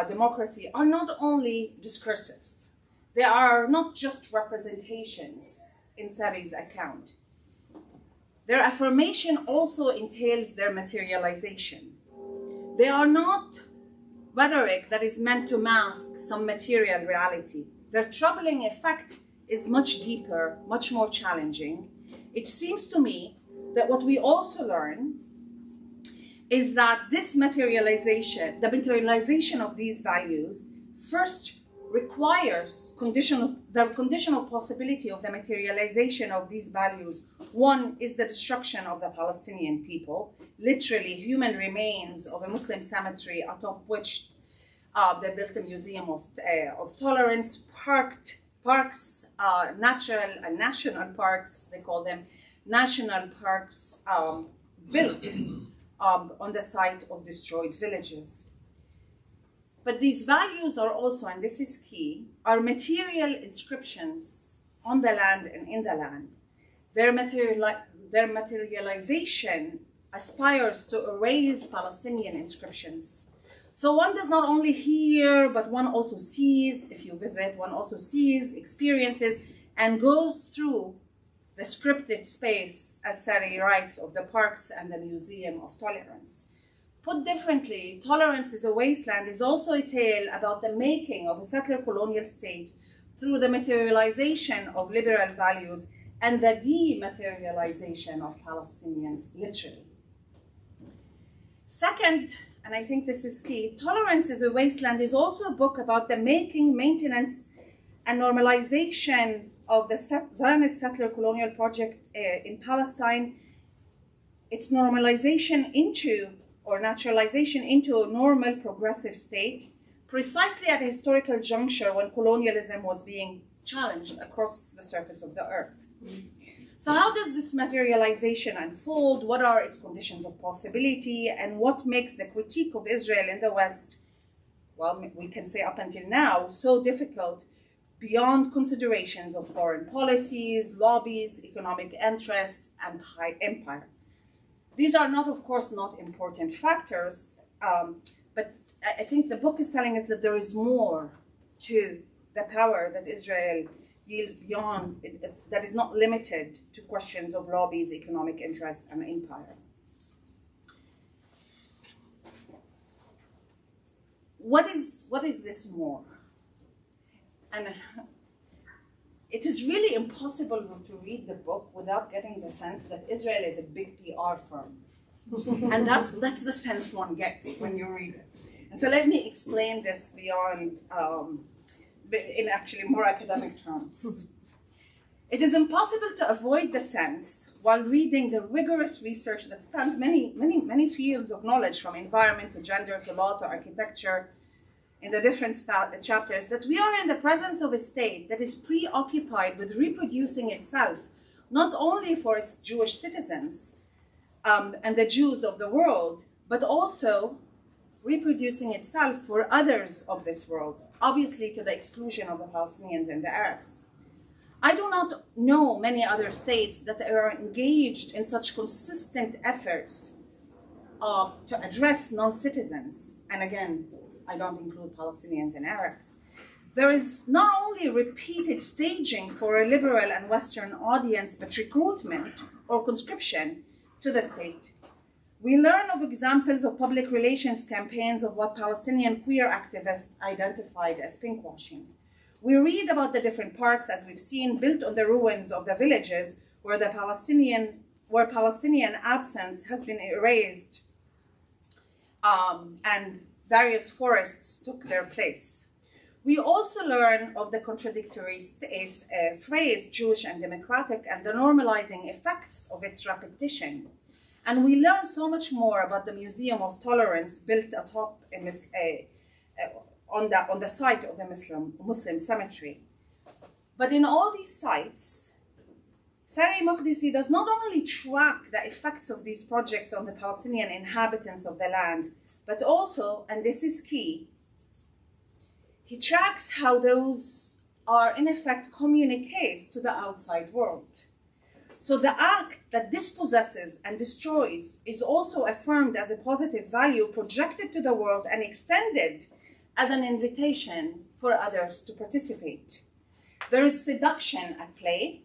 democracy, are not only discursive. They are not just representations in Saree's account. Their affirmation also entails their materialization. They are not rhetoric that is meant to mask some material reality. Their troubling effect is much deeper, much more challenging. It seems to me that what we also learn is that this materialization, the materialization of these values, first requires the conditional possibility of the materialization of these values. One is the destruction of the Palestinian people, literally human remains of a Muslim cemetery atop which they built a museum of tolerance, parks, natural and national parks, they call them national parks, built on the site of destroyed villages. But these values are also, and this is key, are material inscriptions on the land and in the land. Their materialization aspires to erase Palestinian inscriptions. So one does not only hear, but one also sees, if you visit, one also sees, experiences, and goes through the scripted space, as Saree writes, of the parks and the Museum of Tolerance. Put differently, Tolerance is a Wasteland is also a tale about the making of a settler colonial state through the materialization of liberal values and the dematerialization of Palestinians, literally. Second, and I think this is key, Tolerance is a Wasteland is also a book about the making, maintenance, and normalization of the Zionist settler colonial project in Palestine, its normalization into or naturalization into a normal progressive state, precisely at a historical juncture when colonialism was being challenged across the surface of the earth. So how does this materialization unfold? What are its conditions of possibility? And what makes the critique of Israel in the West, well, we can say up until now, so difficult beyond considerations of foreign policies, lobbies, economic interest, and high empire? These are not, of course, not important factors, but I think the book is telling us that there is more to the power that Israel yields beyond, that is not limited to questions of lobbies, economic interest, and empire. What is this more? And it is really impossible to read the book without getting the sense that Israel is a big PR firm. And that's the sense one gets when you read it. And so let me explain this beyond, in actually more academic terms. It is impossible to avoid the sense while reading the rigorous research that spans many fields of knowledge, from environment to gender to law to architecture, in the different chapters, that we are in the presence of a state that is preoccupied with reproducing itself, not only for its Jewish citizens and the Jews of the world, but also reproducing itself for others of this world, obviously to the exclusion of the Palestinians and the Arabs. I do not know many other states that are engaged in such consistent efforts to address non-citizens, and again, I don't include Palestinians and Arabs. There is not only repeated staging for a liberal and Western audience, but recruitment or conscription to the state. We learn of examples of public relations campaigns of what Palestinian queer activists identified as pinkwashing. We read about the different parks, as we've seen, built on the ruins of the villages where Palestinian absence has been erased, and various forests took their place. We also learn of the contradictory phrase Jewish and democratic and the normalizing effects of its repetition. And we learn so much more about the Museum of Tolerance built atop on the site of the Muslim cemetery. But in all these sites, Saree Makdisi does not only track the effects of these projects on the Palestinian inhabitants of the land, but also, and this is key, he tracks how those are in effect communiques to the outside world. So the act that dispossesses and destroys is also affirmed as a positive value projected to the world and extended as an invitation for others to participate. There is seduction at play,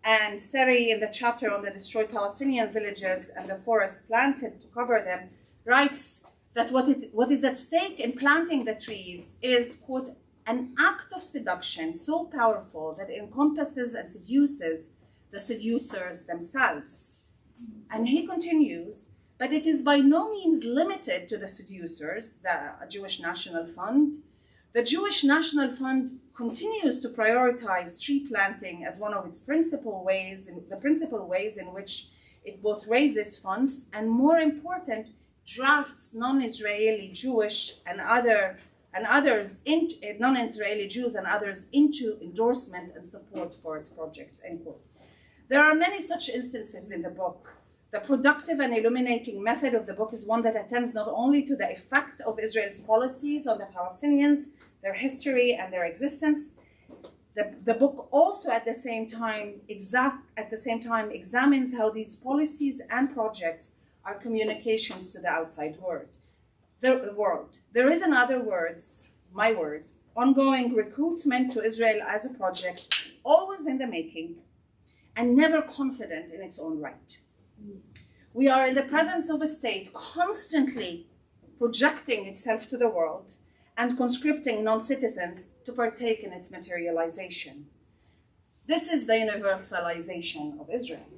and Saree, in the chapter on the destroyed Palestinian villages and the forests planted to cover them, writes that what is at stake in planting the trees is, quote, an act of seduction so powerful that it encompasses and seduces the seducers themselves. And he continues, but it is by no means limited to the seducers, the Jewish National Fund. The Jewish National Fund continues to prioritize tree planting as one of its principal ways in which it both raises funds and, more important, drafts non-Israeli Jewish and others non-Israeli Jews and others into endorsement and support for its projects, end quote. There are many such instances in the book. The productive and illuminating method of the book is one that attends not only to the effect of Israel's policies on the Palestinians, their history and their existence. The book also at the same time examines how these policies and projects are communications to the outside world. There is, in other words, my words, ongoing recruitment to Israel as a project, always in the making, and never confident in its own right. We are in the presence of a state constantly projecting itself to the world and conscripting non-citizens to partake in its materialization. This is the universalization of Israel.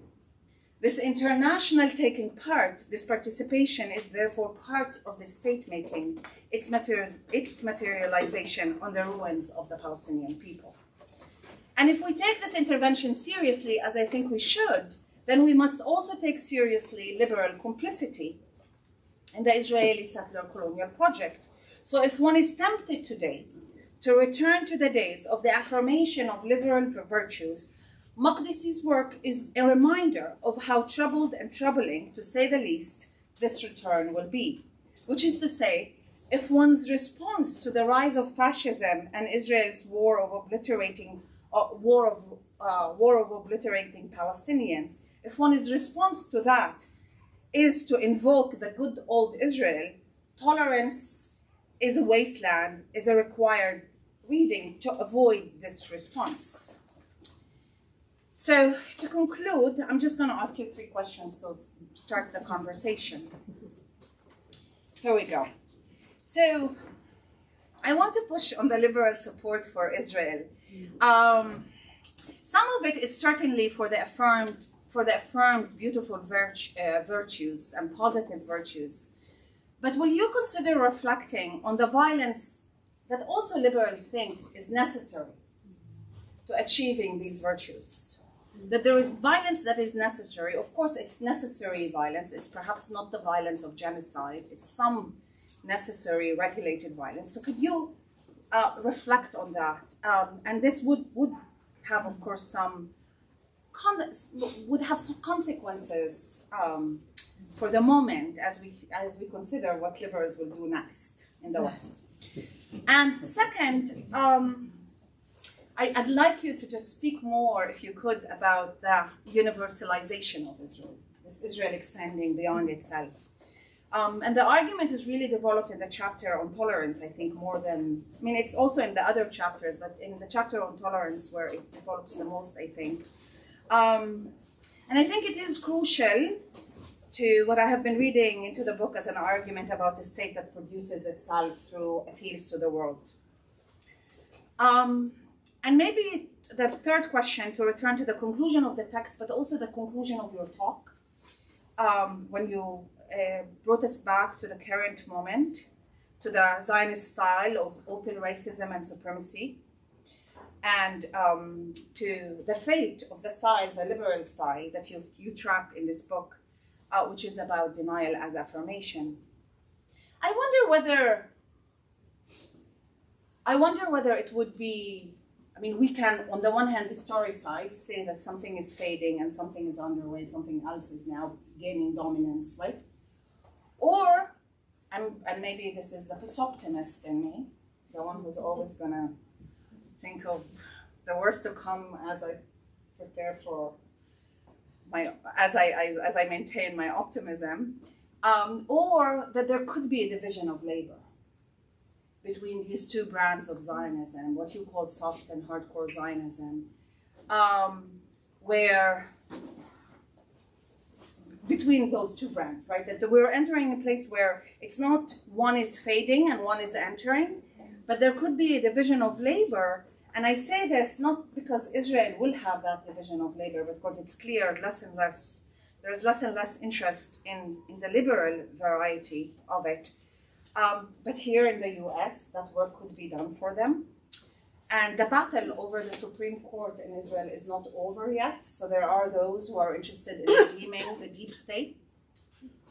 This international taking part, this participation is therefore part of the state-making, its materialization on the ruins of the Palestinian people. And if we take this intervention seriously, as I think we should, then we must also take seriously liberal complicity in the Israeli settler colonial project. So if one is tempted today to return to the days of the affirmation of liberal virtues, Makdisi's work is a reminder of how troubled and troubling, to say the least, this return will be. Which is to say, if one's response to the rise of fascism and Israel's war of obliterating Palestinians, if one's response to that is to invoke the good old Israel, tolerance is a wasteland is a required reading to avoid this response. So to conclude, I'm just going to ask you 3 questions to start the conversation. Here we go. So I want to push on the liberal support for Israel. Some of it is certainly for the affirmed beautiful virtues and positive virtues. But will you consider reflecting on the violence that also liberals think is necessary to achieving these virtues? That there is violence that is necessary. Of course, it's necessary violence. It's perhaps not the violence of genocide. It's some necessary regulated violence. So could you reflect on that? And this would have, of course, some consequences for the moment as we consider what liberals will do next in the West. And second, I'd like you to just speak more, if you could, about the universalization of Israel, this Israel extending beyond itself. And the argument is really developed in the chapter on tolerance, I think, more than, I mean, it's also in the other chapters, but in the chapter on tolerance where it develops the most, I think. And I think it is crucial to what I have been reading into the book as an argument about the state that produces itself through appeals to the world. And maybe the third question, to return to the conclusion of the text, but also the conclusion of your talk, when you brought us back to the current moment, to the Zionist style of open racism and supremacy, and to the fate of the style, the liberal style that you track in this book, which is about denial as affirmation. I wonder whether it would be, I mean, we can, on the one hand, historicize, say that something is fading and something is underway, something else is now gaining dominance, right? Or, and maybe this is the post-optimist in me, the one who's always gonna think of the worst to come as I prepare for as I maintain my optimism, or that there could be a division of labor between these 2 brands of Zionism, what you call soft and hardcore Zionism, where between those 2 brands, right? That we're entering a place where it's not one is fading and one is entering, but there could be a division of labor. And I say this not because Israel will have that division of labor, but because it's clear there's less and less interest in the liberal variety of it. But here in the US, that work could be done for them. And the battle over the Supreme Court in Israel is not over yet. So there are those who are interested in redeeming the deep state,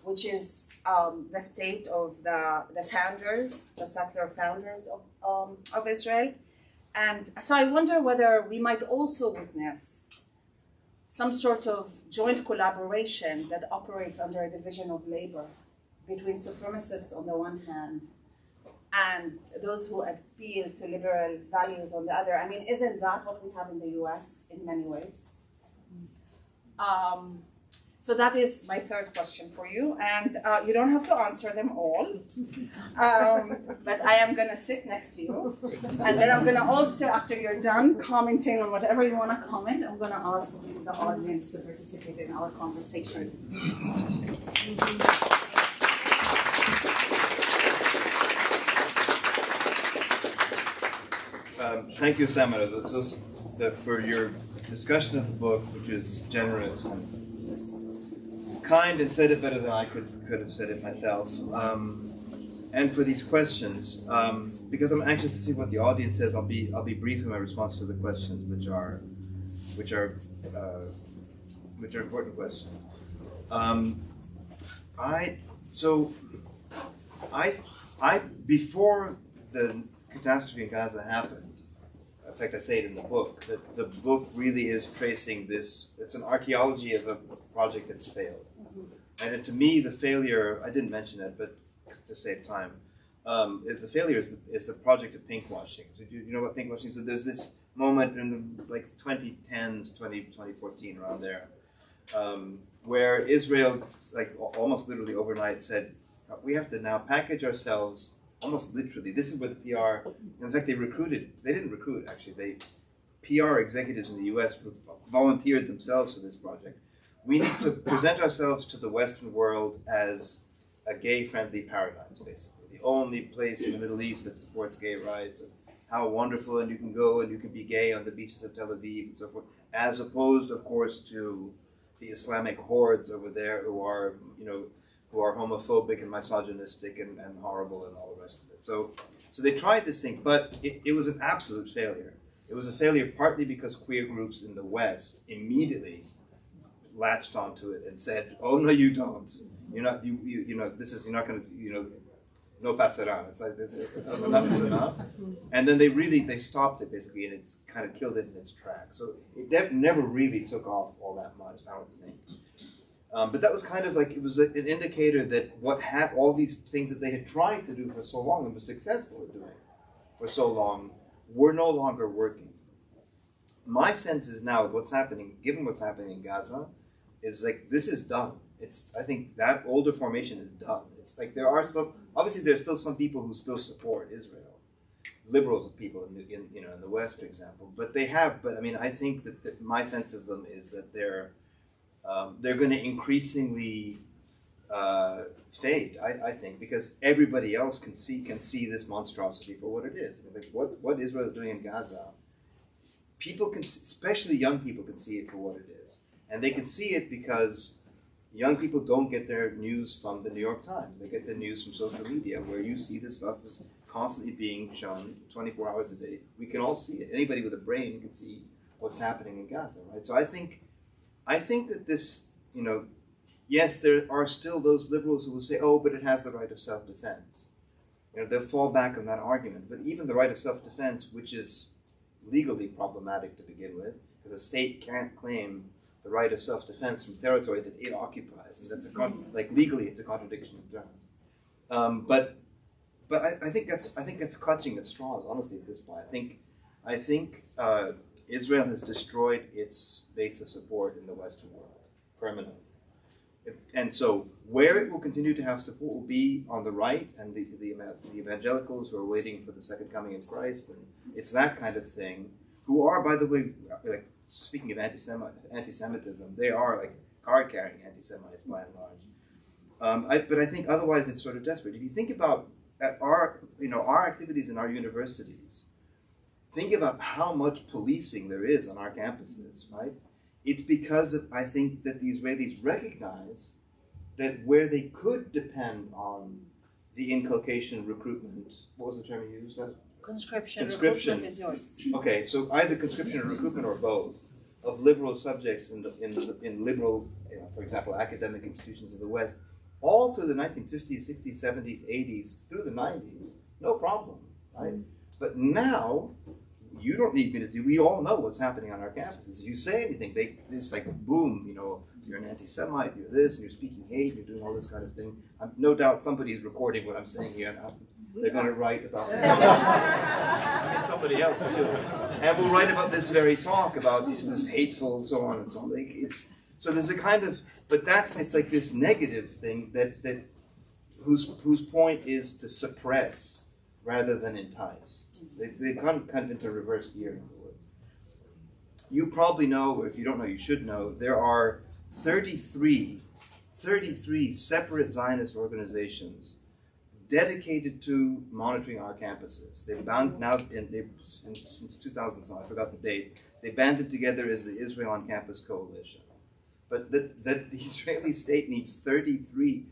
which is the state of the founders, the settler founders of Israel. And so I wonder whether we might also witness some sort of joint collaboration that operates under a division of labor between supremacists on the one hand and those who appeal to liberal values on the other. I mean, isn't that what we have in the US in many ways? So that is my third question for you, and you don't have to answer them all, but I am going to sit next to you, and then I'm going to also, after you're done commenting on whatever you want to comment, I'm going to ask the audience to participate in our conversation. Thank you, Samara, for your discussion of the book, which is generous and kind, and said it better than I could have said it myself. And for these questions, because I'm anxious to see what the audience says, I'll be brief in my response to the questions, which are important questions. Before the catastrophe in Gaza happened, in fact, I say it in the book, that the book really is tracing this, it's an archaeology of a project that's failed. And to me, the failure, I didn't mention it, but to save time, the failure is the project of pinkwashing. So you know what pinkwashing is? So there's this moment in the 2010s, 2014, around there, where Israel, almost literally overnight, said, we have to now package ourselves, almost literally. This is where the PR, in fact, they didn't recruit, actually. PR executives in the US volunteered themselves for this project. We need to present ourselves to the Western world as a gay-friendly paradise, basically. The only place in the Middle East that supports gay rights, and how wonderful, and you can go and you can be gay on the beaches of Tel Aviv and so forth, as opposed, of course, to the Islamic hordes over there who are homophobic and misogynistic and horrible and all the rest of it. So they tried this thing, but it was an absolute failure. It was a failure partly because queer groups in the West immediately latched onto it and said, "Oh no, you don't. You're not. You're not going to. No pasarán. It's like enough is enough." And then they stopped it basically, and it's kind of killed it in its tracks. So it never really took off all that much, I don't think. But that was kind of like, it was an indicator that all these things that they had tried to do for so long and were successful at doing for so long were no longer working. My sense is now what's happening, given what's happening in Gaza, is like this is done. I think that older formation is done. It's like there's still some people who still support Israel, liberals people in the West, for example. But I think that my sense of them is that they're going to increasingly fade. I think because everybody else can see this monstrosity for what it is. Like what Israel is doing in Gaza, people can, especially young people, can see it for what it is, and they can see it because young people don't get their news from the New York Times. They get their news from social media, where you see this stuff is constantly being shown 24 hours a day. We can all see it. Anybody with a brain can see what's happening in Gaza, right? So I think that this, yes, there are still those liberals who will say, oh, but it has the right of self-defense. They'll fall back on that argument. But even the right of self-defense, which is legally problematic to begin with, because a state can't claim the right of self-defense from territory that it occupies, and that's legally it's a contradiction of terms. But I think that's clutching at straws, honestly, at this point. I think Israel has destroyed its base of support in the Western world permanently, and so where it will continue to have support will be on the right and the evangelicals who are waiting for the second coming of Christ, and it's that kind of thing. Who are, by the way, speaking of anti-Semitism, they are like card-carrying anti-Semites by and large. But I think otherwise it's sort of desperate. If you think about our activities in our universities, think about how much policing there is on our campuses, right? It's because I think that the Israelis recognize that where they could depend on the inculcation, recruitment, what was the term you used? Conscription. Recruitment is yours. Okay, so either conscription or recruitment or both of liberal subjects in liberal, for example, academic institutions of the West, all through the 1950s, 60s, 70s, 80s, through the 90s, no problem, right? But now, you don't need me to do. We all know what's happening on our campuses. If you say anything, it's like boom. You're an anti-Semite. You're this, and you're speaking hate. You're doing all this kind of thing. No doubt somebody is recording what I'm saying here. They're going to write about and somebody else too, and we'll write about this very talk about this hateful and so on and so on. So there's a kind of, but it's like this negative thing that whose point is to suppress rather than entice. They've gone kind of into reverse gear, in other words. You probably know, or if you don't know, you should know, there are 33 separate Zionist organizations dedicated to monitoring our campuses. They've bound now, since 2000, I forgot the date, they banded together as the Israel on Campus Coalition. But the Israeli state needs 33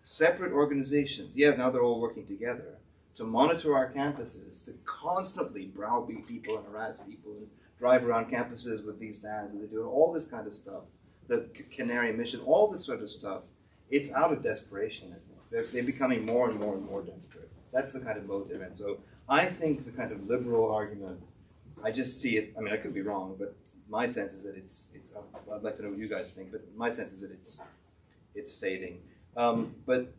separate organizations. Yeah, now they're all working together to monitor our campuses, to constantly browbeat people and harass people and drive around campuses with these vans, and they do all this kind of stuff. The Canary Mission, all this sort of stuff. It's out of desperation, I think. They're becoming more and more and more desperate. That's the kind of motive. And so I think the kind of liberal argument, I just see it, I mean, I could be wrong, but my sense is that it's I'd like to know what you guys think, but my sense is that it's fading. But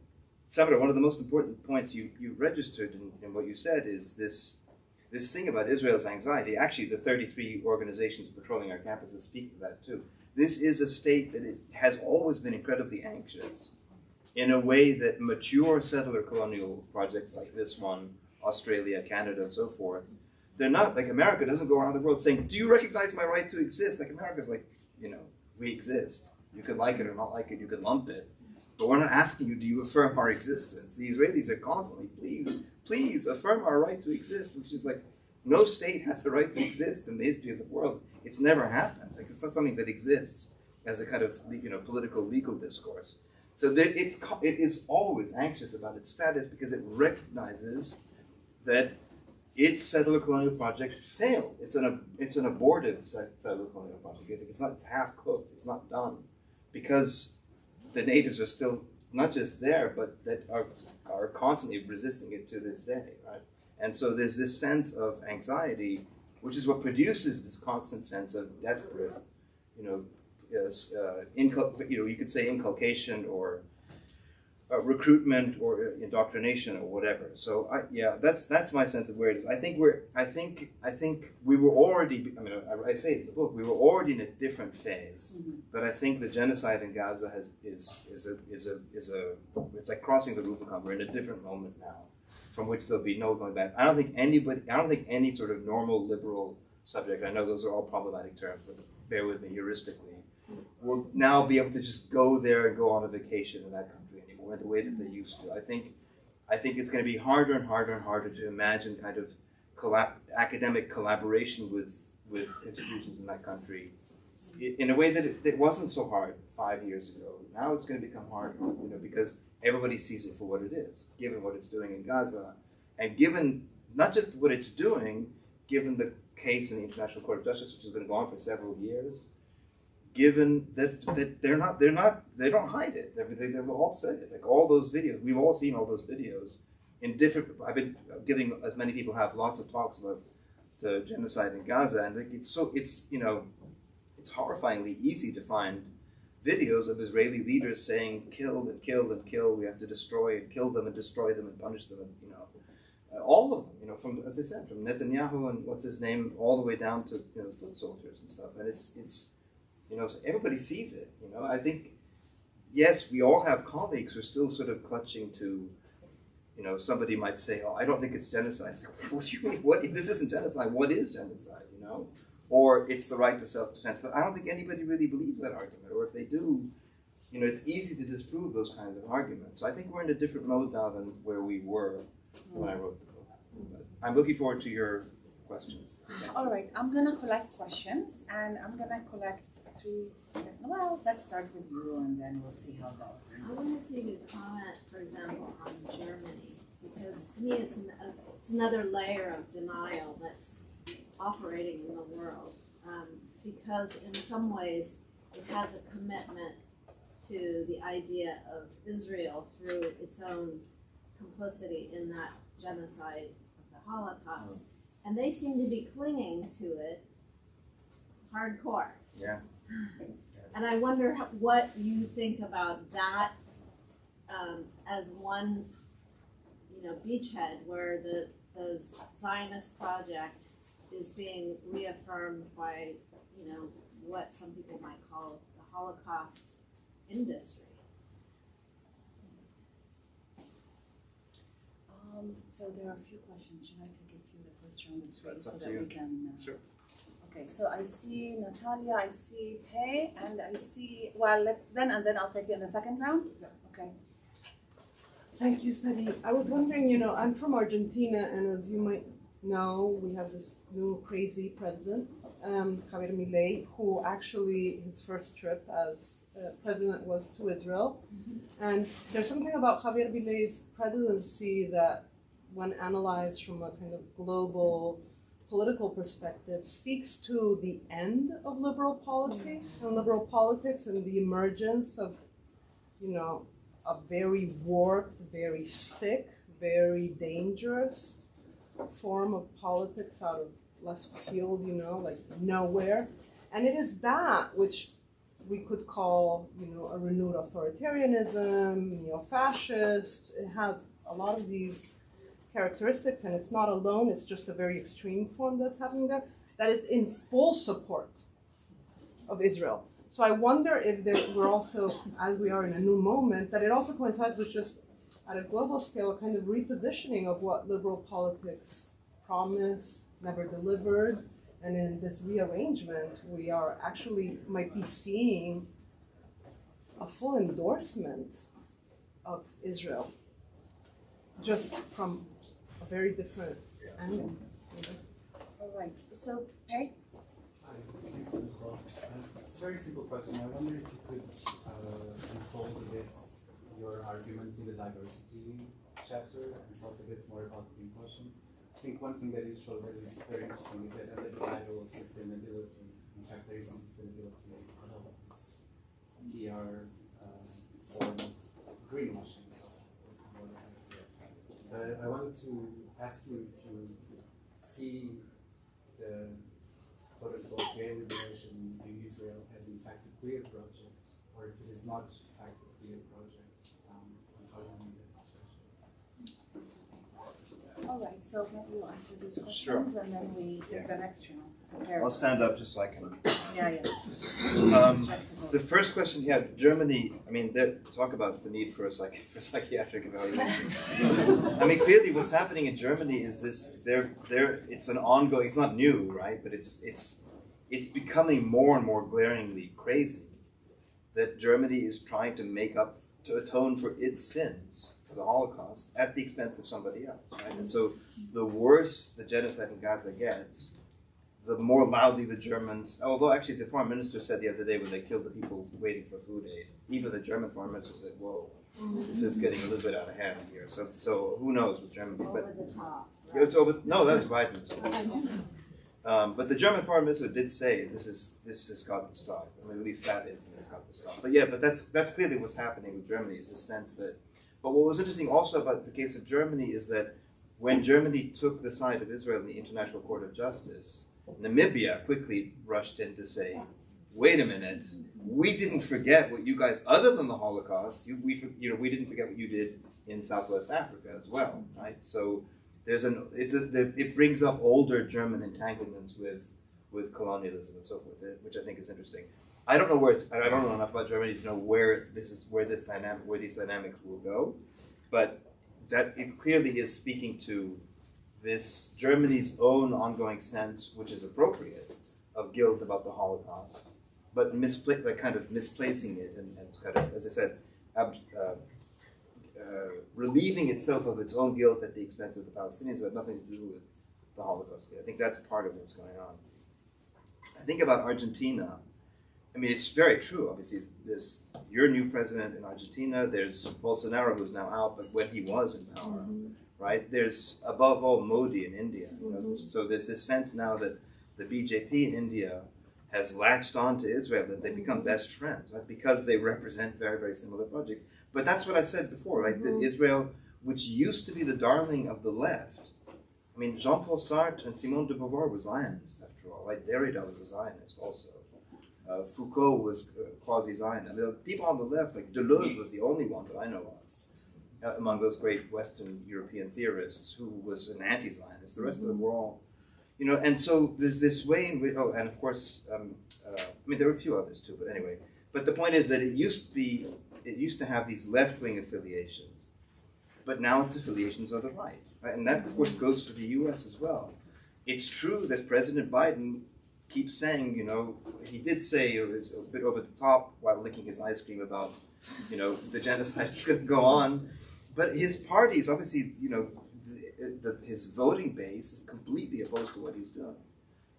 Salvador, one of the most important points you registered in what you said is this thing about Israel's anxiety. Actually, the 33 organizations patrolling our campuses speak to that too. This is a state that has always been incredibly anxious in a way that mature settler colonial projects like this one, Australia, Canada, and so forth, they're not, like America doesn't go around the world saying, do you recognize my right to exist? Like America's like, we exist. You could like it or not like it, you could lump it. But we're not asking you, do you affirm our existence? The Israelis are constantly, please affirm our right to exist, which is like, no state has the right to exist in the history of the world. It's never happened. Like it's not something that exists as a kind of political legal discourse. So it is always anxious about its status because it recognizes that its settler colonial project failed. It's an abortive settler colonial project. It's half cooked. It's not done because the natives are still not just there, but that are constantly resisting it to this day, right? And so there's this sense of anxiety, which is what produces this constant sense of desperate, you could say inculcation or recruitment or indoctrination or whatever. So that's my sense of where it is. I think we were already. I mean, I say in the book we were already in a different phase, but I think the genocide in Gaza is like crossing the Rubicon. We're in a different moment now, from which there'll be no going back. I don't think any sort of normal liberal subject. I know those are all problematic terms, but bear with me heuristically. Will now be able to just go there and go on a vacation in that country anymore the way that they used to. I think it's going to be harder and harder and harder to imagine kind of academic collaboration with institutions in that country in a way that it wasn't so hard 5 years ago. Now it's going to become harder, because everybody sees it for what it is, given what it's doing in Gaza, and given not just what it's doing, given the case in the International Court of Justice, which has been going on for several years. Given that they don't hide it. They've all said it. Like all those videos, we've all seen all those videos in different. I've been giving, as many people have, lots of talks about the genocide in Gaza, and it's horrifyingly easy to find videos of Israeli leaders saying, "Kill and kill and kill. We have to destroy and kill them and destroy them and punish them." And all of them. From, as I said, from Netanyahu and what's his name, all the way down to foot soldiers and stuff. And it's. So everybody sees it, I think, yes, we all have colleagues who are still sort of clutching to, somebody might say, oh, I don't think it's genocide. It's like, what do you mean? This isn't genocide. What is genocide, Or it's the right to self-defense. But I don't think anybody really believes that argument. Or if they do, it's easy to disprove those kinds of arguments. So I think we're in a different mode now than where we were when I wrote the book. But I'm looking forward to your questions. All right, I'm going to collect questions, and I'm going to collect well, let's start with you and then we'll see how that goes. I wonder if you could comment, for example, on Germany, because to me it's another layer of denial that's operating in the world, because in some ways it has a commitment to the idea of Israel through its own complicity in that genocide of the Holocaust, and they seem to be clinging to it hardcore. Yeah. And I wonder what you think about that as one, beachhead where the Zionist project is being reaffirmed by, what some people might call the Holocaust industry. So there are a few questions. Should I take a few the first round of three so that you. we can? Sure. Okay, so I see Natalia, I see Pei, and I see, well, let's then, and then I'll take you in the second round? Yeah. Okay. Thank you, Saree. I was wondering, I'm from Argentina, and as you might know, we have this new crazy president, Javier Milei, who actually, his first trip as president was to Israel. And there's something about Javier Milei's presidency that, when analyzed from a kind of global political perspective, speaks to the end of liberal policy and liberal politics and the emergence of, a very warped, very sick, very dangerous form of politics out of left field, you know, like nowhere. And it is that which we could call, you know, a renewed authoritarianism, neo-fascist. It has a lot of these characteristics, and it's not alone, it's just a very extreme form that's happening there, that is in full support of Israel. So I wonder if we're also, as we are in a new moment, that it also coincides with just, at a global scale, a kind of repositioning of what liberal politics promised, never delivered. And in this rearrangement, we are actually might be seeing a full endorsement of Israel, just from a very different angle. You know? All right. So, Peg? Hi, thanks for the talk. It's a very simple question. I wonder if you could unfold a bit your argument in the diversity chapter and talk a bit more about the inclusion. I think one thing that you showed that is very interesting is that under the title of sustainability, in fact, there is no sustainability at all. It's PR form of greenwashing. But I wanted to ask you if you see the quote-unquote gay liberation in Israel as in fact a queer project, or if it is not in fact a queer project, and how you mean that situation. All right, so maybe you answer these questions, Sure. and then we take the next round. I'll stand up just so I can. Yeah. The first question, yeah, Germany. I mean, talk about the need for psychiatric evaluation. I mean, clearly, what's happening in Germany is this. It's an ongoing. It's not new, right? But it's becoming more and more glaringly crazy that Germany is trying to atone for its sins, for the Holocaust, at the expense of somebody else, right? And so, the worse the genocide in Gaza gets, the more loudly the Germans, although actually the foreign minister said the other day when they killed the people waiting for food aid, even the German foreign minister said, whoa, this is getting a little bit out of hand here. So who knows with Germany. Over the top. It's over, no, that's Biden's. But the German foreign minister did say this has got to stop. I mean, at least that incident has got to stop. But yeah, but that's clearly what's happening with Germany, is the sense that, but what was interesting also about the case of Germany is that when Germany took the side of Israel in the International Court of Justice, Namibia quickly rushed in to say, wait a minute, we didn't forget what you guys, other than the Holocaust, we didn't forget what you did in Southwest Africa as well, right? So it brings up older German entanglements with colonialism and so forth, which I think is interesting. I don't know I don't know enough about Germany to know where these dynamics will go, but that it clearly is speaking to this Germany's own ongoing sense, which is appropriate, of guilt about the Holocaust, but kind of misplacing it and kind of, as I said, relieving itself of its own guilt at the expense of the Palestinians, who had nothing to do with the Holocaust. I think that's part of what's going on. I think about Argentina. I mean, it's very true. Obviously, there's your new president in Argentina. There's Bolsonaro, who's now out, but when he was in power. Right? There's, above all, Modi in India. You know? So there's this sense now that the BJP in India has latched on to Israel, that they become best friends, right? Because they represent very, very similar projects. But that's what I said before, right? That Israel, which used to be the darling of the left, I mean, Jean-Paul Sartre and Simone de Beauvoir were Zionists, after all, right? Derrida was a Zionist also. Foucault was quasi-Zionist. I mean, people on the left, like Deleuze was the only one that I know of, among those great Western European theorists, who was an anti-Zionist. The rest of them were all, you know, and so there's this way in which, and of course, I mean, there were a few others too, but anyway. But the point is that it used to have these left-wing affiliations, but now its affiliations are the right? And that, of course, goes for the U.S. as well. It's true that President Biden keeps saying, you know, he did say it was a bit over the top while licking his ice cream about, you know, the genocide is going to go on. But his party is obviously, you know, his voting base is completely opposed to what he's doing.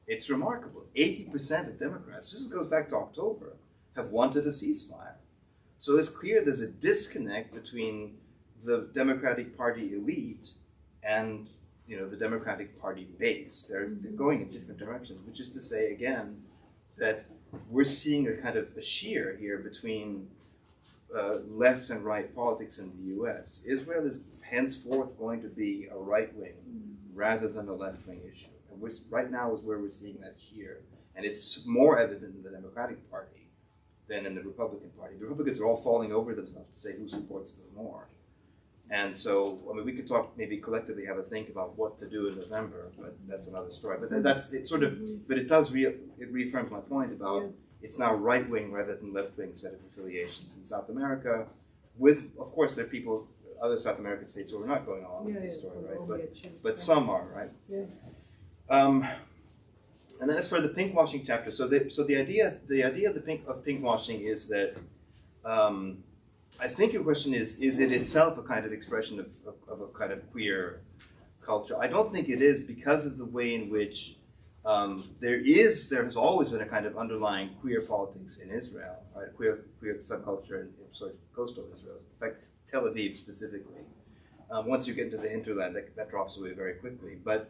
It's remarkable. 80% of Democrats, this goes back to October, have wanted a ceasefire. So it's clear there's a disconnect between the Democratic Party elite and, you know, the Democratic Party base. They're going in different directions, which is to say, again, that we're seeing a kind of a shear here between left and right politics in the U.S., Israel is henceforth going to be a right-wing rather than a left-wing issue. And right now is where we're seeing that sheer, and it's more evident in the Democratic Party than in the Republican Party. The Republicans are all falling over themselves to say who supports them more. And so, I mean, we could talk, maybe collectively have a think about what to do in November, but that's another story. But that's, it sort of, but it does, it reaffirms my point about it's now right-wing rather than left-wing set of affiliations in South America, with, of course, there are people, other South American states who are not going along with this story, right? But some are, right? Yeah. And then as for the pinkwashing chapter, so the idea of the pinkwashing is that I think your question is it itself a kind of expression of a kind of queer culture? I don't think it is, because of the way in which there has always been a kind of underlying queer politics in Israel, right? Queer subculture in sort of coastal Israel, in fact, Tel Aviv specifically. Once you get into the hinterland, that drops away very quickly. But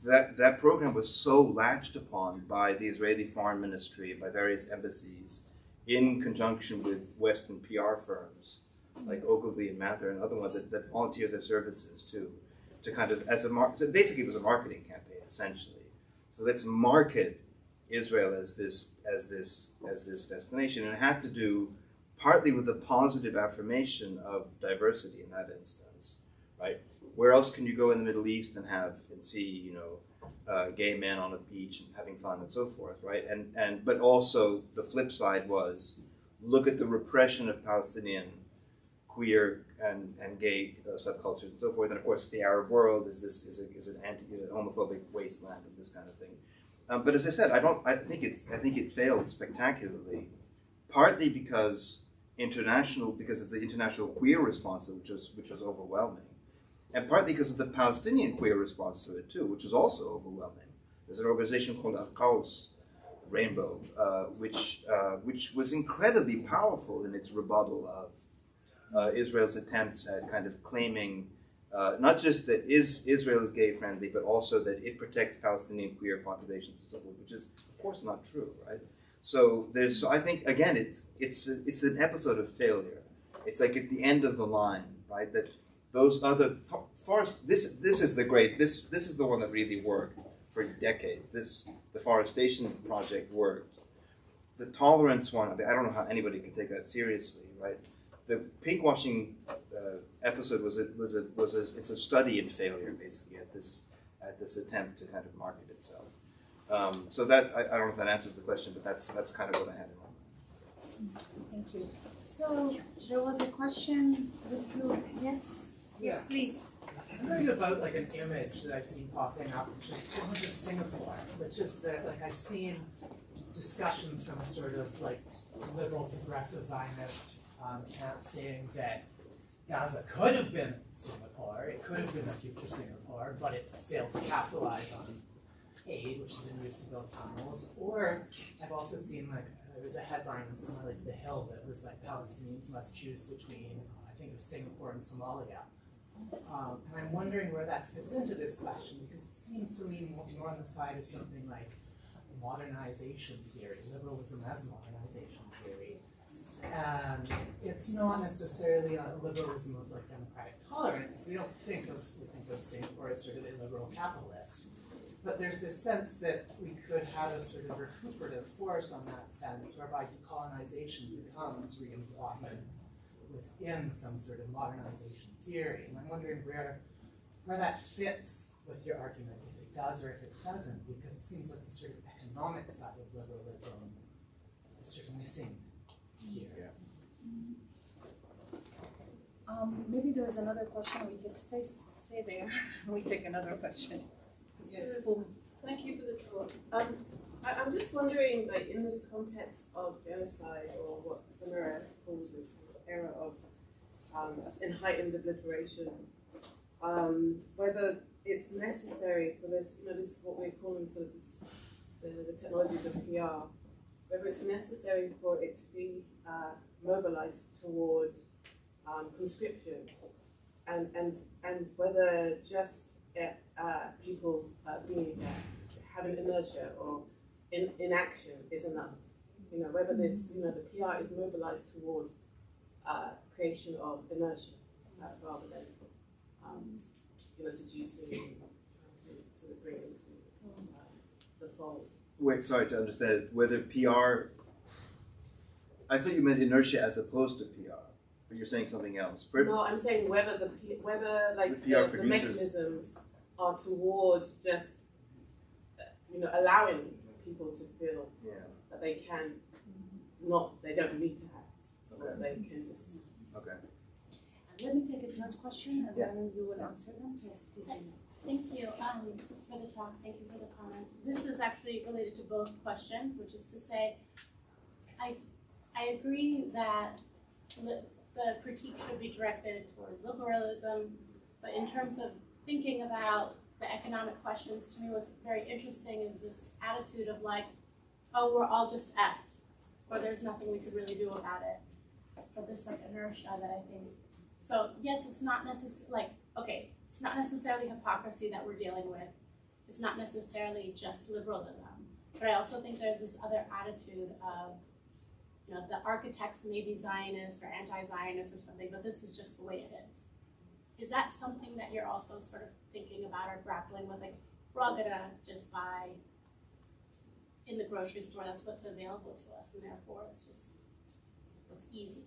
that program was so latched upon by the Israeli Foreign Ministry, by various embassies, in conjunction with Western PR firms like Ogilvy and Mather and other ones that volunteer their services to kind of so basically it was a marketing campaign essentially. So let's market Israel as this destination, and it had to do partly with the positive affirmation of diversity in that instance, right? Where else can you go in the Middle East and see gay men on a beach and having fun and so forth, right? But also the flip side was, look at the repression of Palestinian queer and gay subcultures and so forth. And of course, the Arab world is an anti-homophobic wasteland and this kind of thing. But as I said, I think it failed spectacularly, partly because of the international queer response to it, which was overwhelming. And partly because of the Palestinian queer response to it too, which was also overwhelming. There's an organization called Al-Qaus Rainbow, which was incredibly powerful in its rebuttal of Israel's attempts at kind of claiming not just that Israel is gay friendly, but also that it protects Palestinian queer populations and so forth, which is of course not true, right? So I think again it's an episode of failure. It's like at the end of the line, right? That those other this is the one that really worked for decades. The forestation project worked. The tolerance one, I don't know how anybody could take that seriously, right? The pinkwashing episode it's a study in failure basically at this attempt to kind of market itself. So that I don't know if that answers the question, but that's kind of what I had in mind. Thank you. So there was a question with you. Yes, please. I'm wondering about like an image that I've seen popping up, which is the image of Singapore, which is that like I've seen discussions from a sort of like liberal progressive Zionist camp saying that Gaza could have been Singapore, it could have been a future Singapore, but it failed to capitalize on aid, which has been used to build tunnels. Or I've also seen like there was a headline in somewhere like The Hill that was like Palestinians must choose between, I think it was Singapore and Somalia. And I'm wondering where that fits into this question, because it seems to me more on the side of something like modernization theory, liberalism as modernization theory. And it's not necessarily a liberalism of like democratic tolerance. We think of Singapore as sort of a liberal capitalist. But there's this sense that we could have a sort of recuperative force on that sense, whereby decolonization becomes re-employment within some sort of modernization theory. And I'm wondering where that fits with your argument, if it does or if it doesn't, because it seems like the sort of economic side of liberalism is sort of missing here. Maybe there is another question. We can stay there. We take another question. Yes. Thank you for the talk. I'm just wondering, like, in this context of genocide, or what Samira calls this era of heightened obliteration, whether it's necessary for this, this is what we're calling sort of the technologies of PR, whether it's necessary for it to be mobilized toward conscription, and whether just people having inertia or inaction is enough. You know, whether this, you know, the PR is mobilized toward creation of inertia rather than, you know, seducing and trying to sort of bring into the fold. Wait, sorry to understand whether PR. I thought you meant inertia as opposed to PR, but you're saying something else. No, I'm saying whether like the mechanisms are towards just, you know, allowing people to feel that they can they don't need to act, or they can just. Okay. Let me take a third question, and then you will answer them. Yes, please. Thank you for the talk. Thank you for the comments. This is actually related to both questions, which is to say, I agree that the critique should be directed towards liberalism, but in terms of thinking about the economic questions, to me what's very interesting is this attitude of like, oh, we're all just effed, or there's nothing we could really do about it. But this like inertia that I think, so yes, it's not it's not necessarily hypocrisy that we're dealing with. It's not necessarily just liberalism, but I also think there's this other attitude of, you know, the architects may be Zionist or anti-Zionist or something, but this is just the way it is. Is that something that you're also sort of thinking about or grappling with? Like, we're all gonna just buy in the grocery store, that's what's available to us, and therefore it's just what's easy.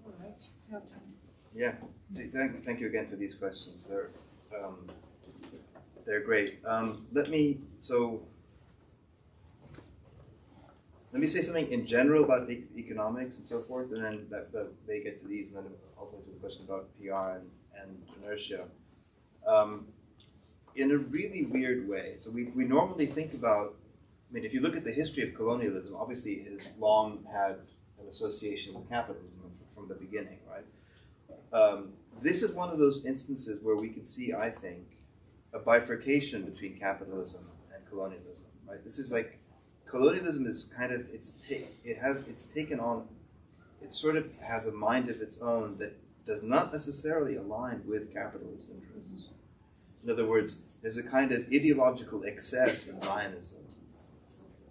All right, your turn. Yeah. Thank you again for these questions. They're great. Let me say something in general about economics and so forth, and then that may get to these, and then I'll go to the question about PR and inertia. In a really weird way. So we normally think about, I mean, if you look at the history of colonialism, obviously it has long had an association with capitalism from the beginning, right? This is one of those instances where we can see, I think, a bifurcation between capitalism and colonialism, right? This is like, colonialism is kind of, it sort of has a mind of its own that does not necessarily align with capitalist interests. In other words, there's a kind of ideological excess in Zionism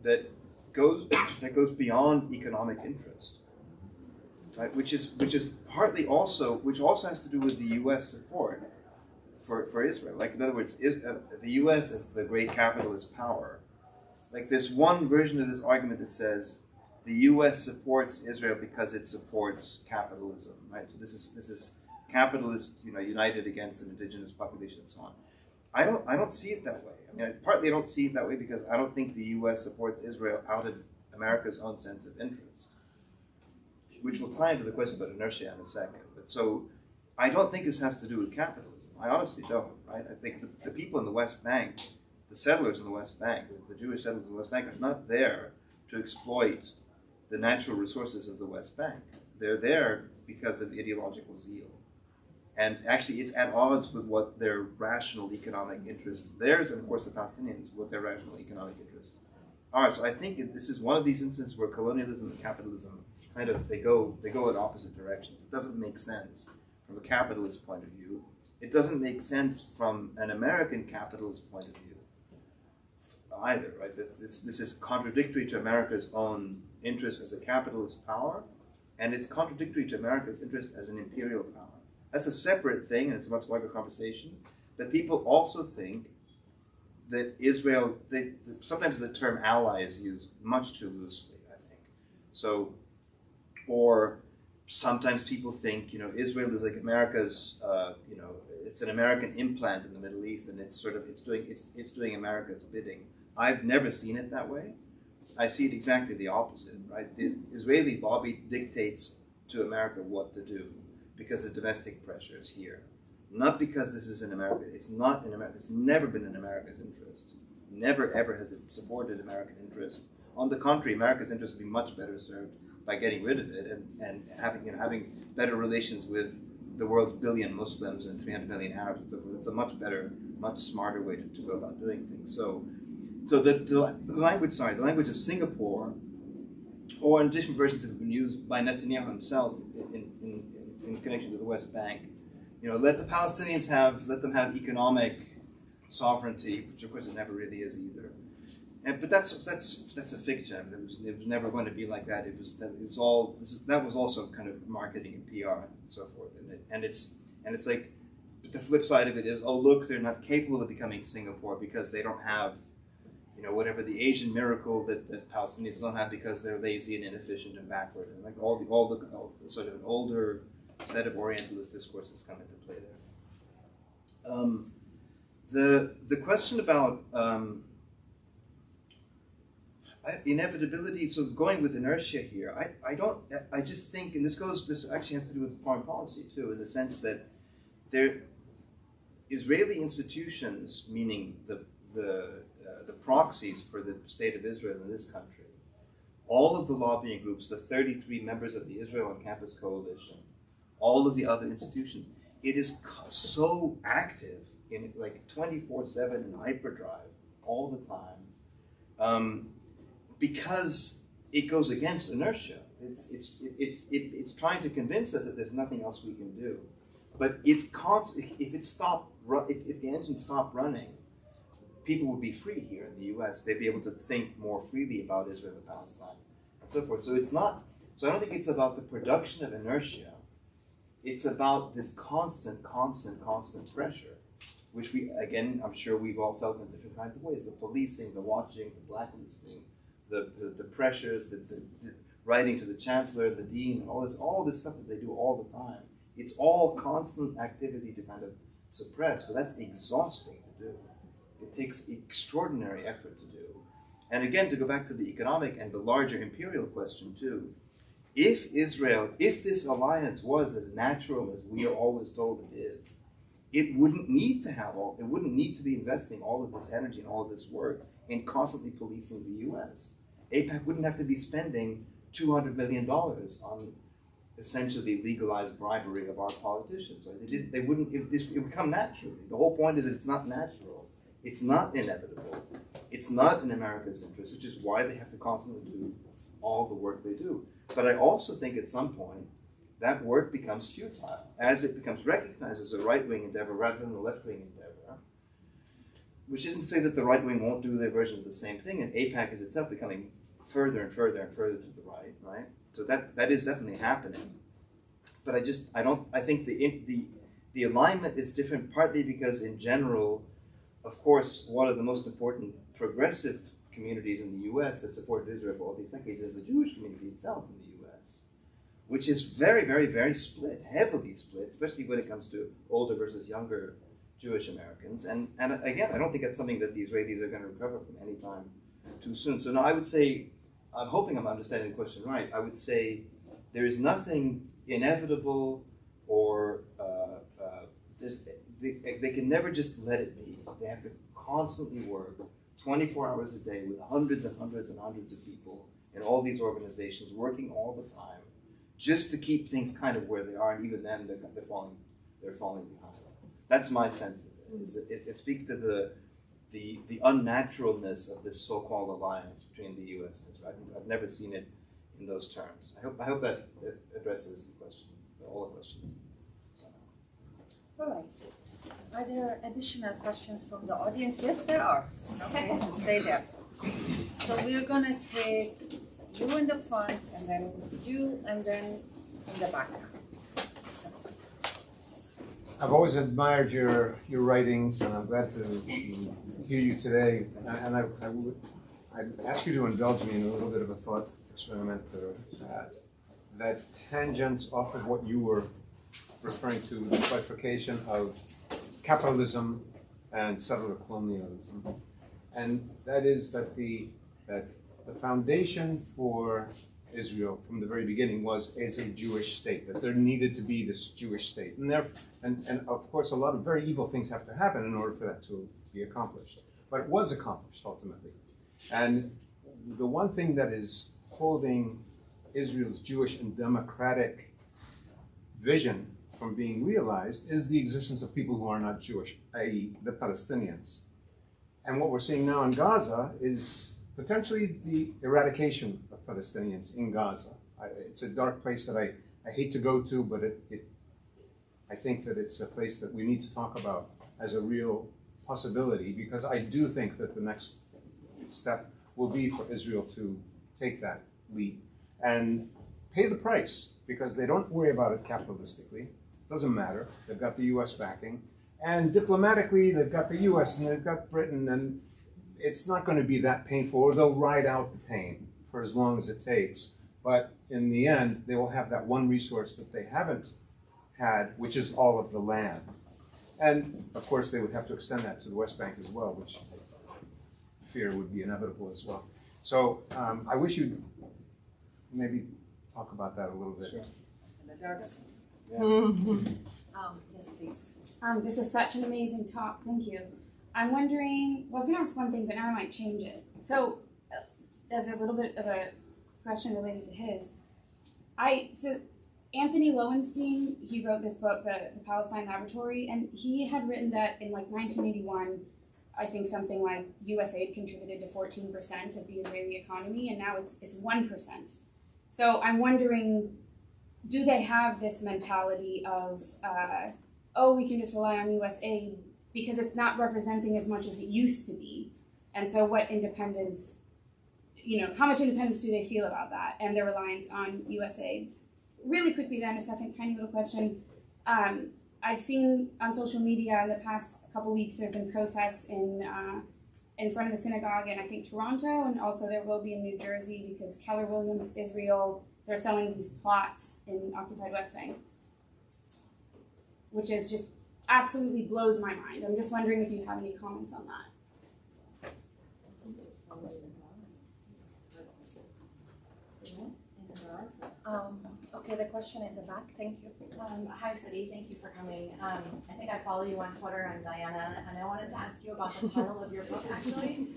that goes beyond economic interest, right? Which is partly also, which also has to do with the U.S. support for Israel. Like, in other words, the U.S. as the great capitalist power. Like, there's one version of this argument that says the U.S. supports Israel because it supports capitalism, right? So this is capitalist, you know, united against an indigenous population and so on. I don't see it that way. I mean, partly I don't see it that way because I don't think the U.S. supports Israel out of America's own sense of interest, which will tie into the question about inertia in a second. But so I don't think this has to do with capitalism. I honestly don't, right? I think the people in the West Bank, the settlers in the West Bank, the Jewish settlers in the West Bank are not there to exploit the natural resources of the West Bank. They're there because of ideological zeal. And actually, it's at odds with what their rational economic interests, theirs and of course the Palestinians, what their rational economic interests are. So I think this is one of these instances where colonialism and capitalism kind of, they go in opposite directions. It doesn't make sense from a capitalist point of view. It doesn't make sense from an American capitalist point of view either, right? This is contradictory to America's own interest as a capitalist power, and it's contradictory to America's interest as an imperial power. That's a separate thing, and it's a much larger conversation. But people also think that Israel, sometimes the term ally is used much too loosely, I think. So, or sometimes people think, you know, Israel is like America's, you know, it's an American implant in the Middle East, and it's doing America's bidding. I've never seen it that way. I see it exactly the opposite, right? The Israeli lobby dictates to America what to do because of domestic pressures here. Not because this is in America. It's not in America. It's never been in America's interest. Never ever has it supported American interest. On the contrary, America's interest would be much better served by getting rid of it and having better relations with the world's billion Muslims and 300 million Arabs and so forth. It's a much better, much smarter way to go about doing things. So the language of Singapore, or in different versions have been used by Netanyahu himself in connection to the West Bank. You know, let the Palestinians have economic sovereignty, which of course it never really is either. But that's a fiction. It was never going to be like that. That was also kind of marketing and PR and so forth. And it's like, but the flip side of it is, oh look, they're not capable of becoming Singapore because they don't have, whatever the Asian miracle that Palestinians don't have because they're lazy and inefficient and backward, and like all the sort of an older set of Orientalist discourses come into play there. The question about inevitability, so going with inertia here, I just think, and this actually has to do with foreign policy too, in the sense that Israeli institutions, meaning the proxies for the state of Israel in this country, all of the lobbying groups, the 33 members of the Israel on Campus Coalition, all of the other institutions, it is so active in like 24/7 in hyperdrive all the time, because it goes against inertia. It's trying to convince us that there's nothing else we can do, but if the engine stopped running, people would be free here in the U.S. They'd be able to think more freely about Israel and Palestine and so forth. So I don't think it's about the production of inertia. It's about this constant pressure, which I'm sure we've all felt in different kinds of ways. The policing, the watching, the blacklisting, the pressures, the writing to the chancellor, the dean, and all this stuff that they do all the time. It's all constant activity to kind of suppress, but that's exhausting to do. It takes extraordinary effort to do. And again, to go back to the economic and the larger imperial question too, if this alliance was as natural as we are always told it is, it wouldn't need to be investing all of this energy and all of this work in constantly policing the US. AIPAC wouldn't have to be spending $200 million on essentially legalized bribery of our politicians. Right? It would come naturally. The whole point is that it's not natural. It's not inevitable. It's not in America's interest, which is why they have to constantly do all the work they do. But I also think at some point that work becomes futile as it becomes recognized as a right-wing endeavor rather than a left-wing endeavor. Which isn't to say that the right wing won't do their version of the same thing, and AIPAC is itself becoming further and further and further to the right? So that is definitely happening. But I think the alignment is different partly because in general, of course, one of the most important progressive communities in the US that supported Israel for all these decades is the Jewish community itself in the US, which is very, very, very split, heavily split, especially when it comes to older versus younger Jewish Americans. And again, I don't think that's something that the Israelis are going to recover from anytime too soon. So no, I would say, I'm hoping I'm understanding the question right, I would say there is nothing inevitable or they can never just let it be. They have to constantly work 24 hours a day with hundreds and hundreds and hundreds of people in all these organizations working all the time just to keep things kind of where they are, and even then they're falling behind. That's my sense of it. Is that it speaks to the unnaturalness of this so-called alliance between the U.S. and Israel. I've never seen it in those terms. I hope that addresses the question, all the questions. All right. Are there additional questions from the audience? Yes, there are. Okay, so stay there. So we're going to take you in the front, and then you, and then in the back. So. I've always admired your writings, and I'm glad to hear you today. And I'd ask you to indulge me in a little bit of a thought experiment that tangents off of what you were referring to, the bifurcation of capitalism and settler colonialism. And that is that the foundation for Israel from the very beginning was as a Jewish state, that there needed to be this Jewish state. And of course, a lot of very evil things have to happen in order for that to be accomplished. But it was accomplished ultimately. And the one thing that is holding Israel's Jewish and democratic vision from being realized is the existence of people who are not Jewish, i.e. the Palestinians. And what we're seeing now in Gaza is potentially the eradication of Palestinians in Gaza. It's a dark place that I hate to go to, but I think that it's a place that we need to talk about as a real possibility, because I do think that the next step will be for Israel to take that leap and pay the price, because they don't worry about it capitalistically. Doesn't matter. They've got the US backing. And diplomatically, they've got the US and they've got Britain, and it's not going to be that painful, or they'll ride out the pain for as long as it takes. But in the end, they will have that one resource that they haven't had, which is all of the land. And of course, they would have to extend that to the West Bank as well, which I fear would be inevitable as well. So I wish you'd maybe talk about that a little bit. Sure. And the dark side. Yes, please. This is such an amazing talk. Thank you. I'm wondering, I was going to ask one thing, but now I might change it. So, as a little bit of a question related to his, so Anthony Lowenstein, he wrote this book, the Palestine Laboratory, and he had written that in like 1981, I think something like US aid contributed to 14% of the Israeli economy, and now it's 1%. So I'm wondering, do they have this mentality of, oh, we can just rely on US aid because it's not representing as much as it used to be? And so what independence, how much independence do they feel about that and their reliance on US aid? Really quickly then, a second tiny little question. I've seen on social media in the past couple weeks, there's been protests in front of a synagogue in, I think, Toronto, and also there will be in New Jersey because Keller Williams Israel, they're selling these plots in occupied West Bank, which is just absolutely blows my mind. I'm just wondering if you have any comments on that. Okay, the question in the back, thank you. Hi, Sadie, thank you for coming. I think I follow you on Twitter. I'm Diana, and I wanted to ask you about the title of your book, actually,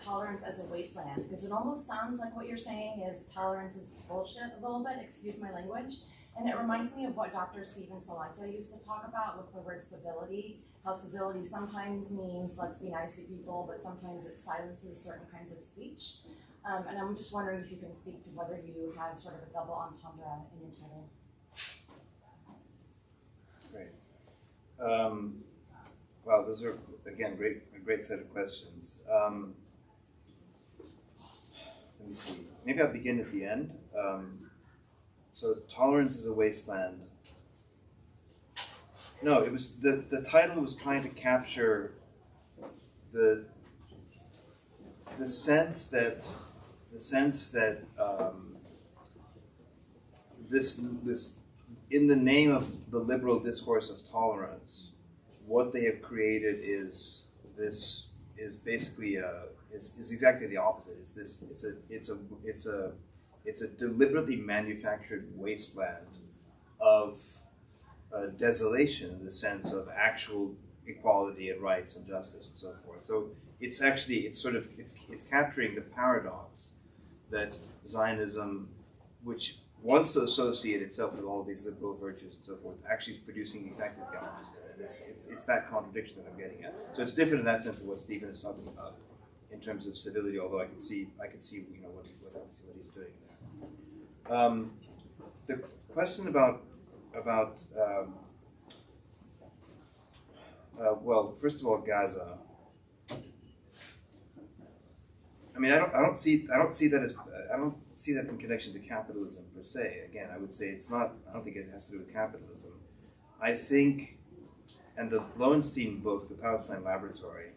Tolerance as a Wasteland, because it almost sounds like what you're saying is tolerance is bullshit a little bit, excuse my language, and it reminds me of what Dr. Stephen Selecta used to talk about with the word civility, how civility sometimes means let's be nice to people, but sometimes it silences certain kinds of speech. And I'm just wondering if you can speak to whether you have sort of a double entendre in your title. Great. Wow, those are, again, a great set of questions. Let me see. Maybe I'll begin at the end. So tolerance is a wasteland. No, it was the title was trying to capture the sense that this in the name of the liberal discourse of tolerance, what they have created is basically is exactly the opposite. It's a deliberately manufactured wasteland of desolation in the sense of actual equality and rights and justice and so forth. So it's capturing the paradox that Zionism, which wants to associate itself with all these liberal virtues and so forth, actually is producing exactly the opposite. And it's that contradiction that I'm getting at. So it's different in that sense of what Stephen is talking about in terms of civility. Although I can see what he's doing there. The question about well, first of all, Gaza. I mean, I don't see that in connection to capitalism per se. Again, I would say it's not. I don't think it has to do with capitalism. I think, and the Lowenstein book, The Palestine Laboratory.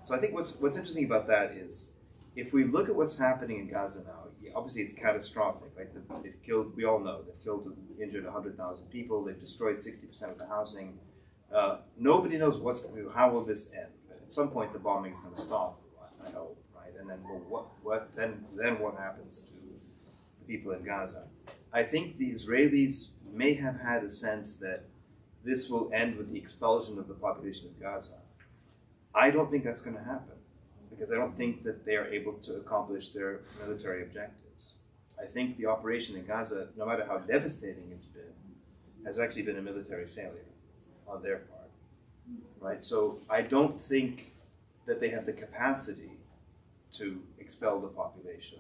So I think what's interesting about that is, if we look at what's happening in Gaza now, obviously it's catastrophic, right? They've killed. We all know they've killed, injured 100,000 people. They've destroyed 60% of the housing. Nobody knows how will this end. At some point, the bombing is going to stop. I hope. And then then what happens to the people in Gaza? I think the Israelis may have had a sense that this will end with the expulsion of the population of Gaza. I don't think that's going to happen, because I don't think that they are able to accomplish their military objectives. I think the operation in Gaza, no matter how devastating it's been, has actually been a military failure on their part, right? So I don't think that they have the capacity to expel the population.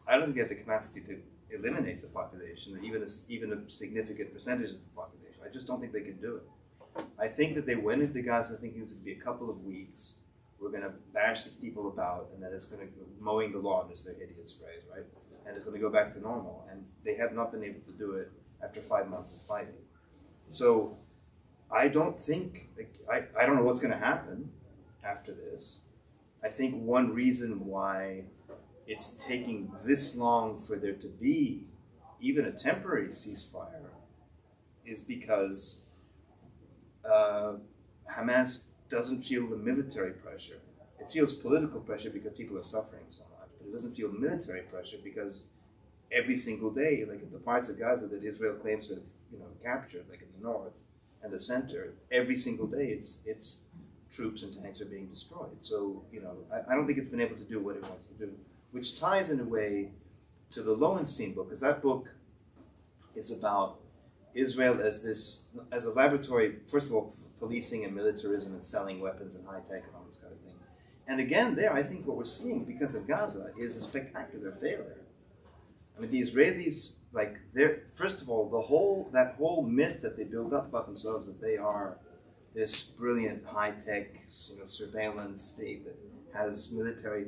I don't think they have the capacity to eliminate the population, even a significant percentage of the population. I just don't think they can do it. I think that they went into Gaza thinking it's going to be a couple of weeks. We're going to bash these people about, and then it's going to go mowing the lawn is their hideous phrase, right? And it's going to go back to normal. And they have not been able to do it after 5 months of fighting. So I don't think, I don't know what's going to happen after this. I think one reason why it's taking this long for there to be even a temporary ceasefire is because Hamas doesn't feel the military pressure. It feels political pressure because people are suffering so much, but it doesn't feel military pressure because every single day, like in the parts of Gaza that Israel claims to have, captured, like in the north and the center, every single day its troops and tanks are being destroyed. So, I don't think it's been able to do what it wants to do, which ties in a way to the Lowenstein book, because that book is about Israel as a laboratory, first of all, for policing and militarism and selling weapons and high tech and all this kind of thing. And again, there, I think what we're seeing because of Gaza is a spectacular failure. I mean, the Israelis, first of all, that whole myth that they build up about themselves that they are this brilliant high tech, surveillance state that has military,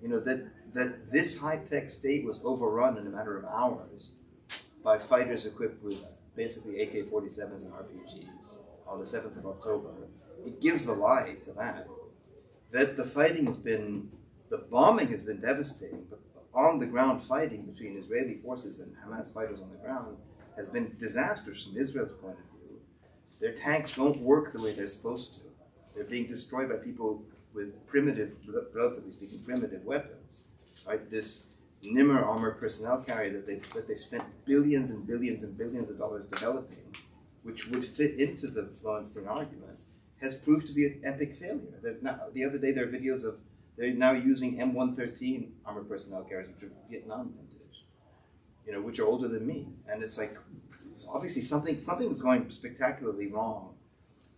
that this high tech state was overrun in a matter of hours by fighters equipped with basically AK-47s and RPGs on the 7th of October. It gives the lie to that. That the fighting the bombing has been devastating, but on the ground fighting between Israeli forces and Hamas fighters on the ground has been disastrous from Israel's point of view. Their tanks don't work the way they're supposed to. They're being destroyed by people with relatively speaking, primitive weapons. Right? This Nimmer armored personnel carrier that they've spent billions and billions and billions of dollars developing, which would fit into the Lowenstein argument, has proved to be an epic failure. The other day there are videos of they're now using M113 armored personnel carriers, which are Vietnam vintage, which are older than me. And it's like, obviously something was going spectacularly wrong.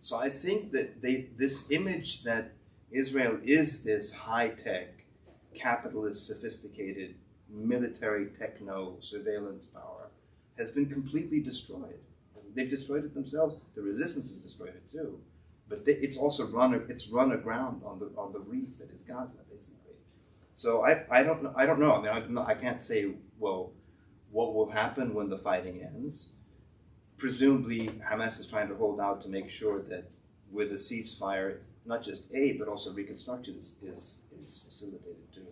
So I think that this image that Israel is this high-tech, capitalist, sophisticated, military techno surveillance power has been completely destroyed. They've destroyed it themselves. The resistance has destroyed it too. But it's also run aground on the reef that is Gaza, basically. So I don't know. I mean, I can't say, well, what will happen when the fighting ends. Presumably, Hamas is trying to hold out to make sure that with a ceasefire, not just aid, but also reconstruction is facilitated too.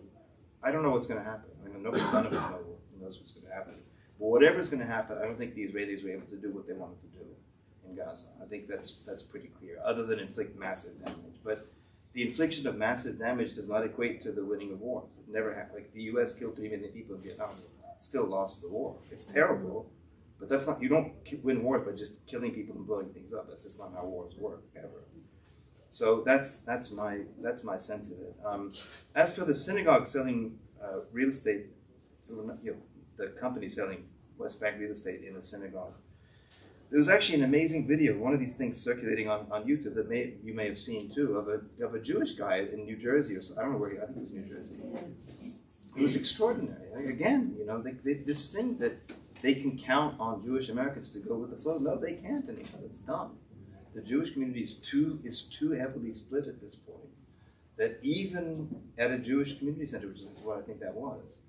I don't know what's going to happen. I mean, none of us knows what's going to happen. But whatever's going to happen, I don't think the Israelis were able to do what they wanted to do in Gaza. I think that's pretty clear, other than inflict massive damage. But the infliction of massive damage does not equate to the winning of wars. It never happened. Like the U.S. killed 3 million people in Vietnam, still lost the war. It's terrible, but that's not. You don't win wars by just killing people and blowing things up. That's just not how wars work ever. So that's my sense of it. As for the synagogue selling real estate, the company selling West Bank real estate in the synagogue, there was actually an amazing video, one of these things circulating on YouTube that you may have seen too, of a Jewish guy in New Jersey, or I don't know where I think it was New Jersey. It was extraordinary. Again, this thing that they can count on Jewish Americans to go with the flow. No, they can't anymore. It's done. The Jewish community is too heavily split at this point that even at a Jewish community center, which is what I think that was,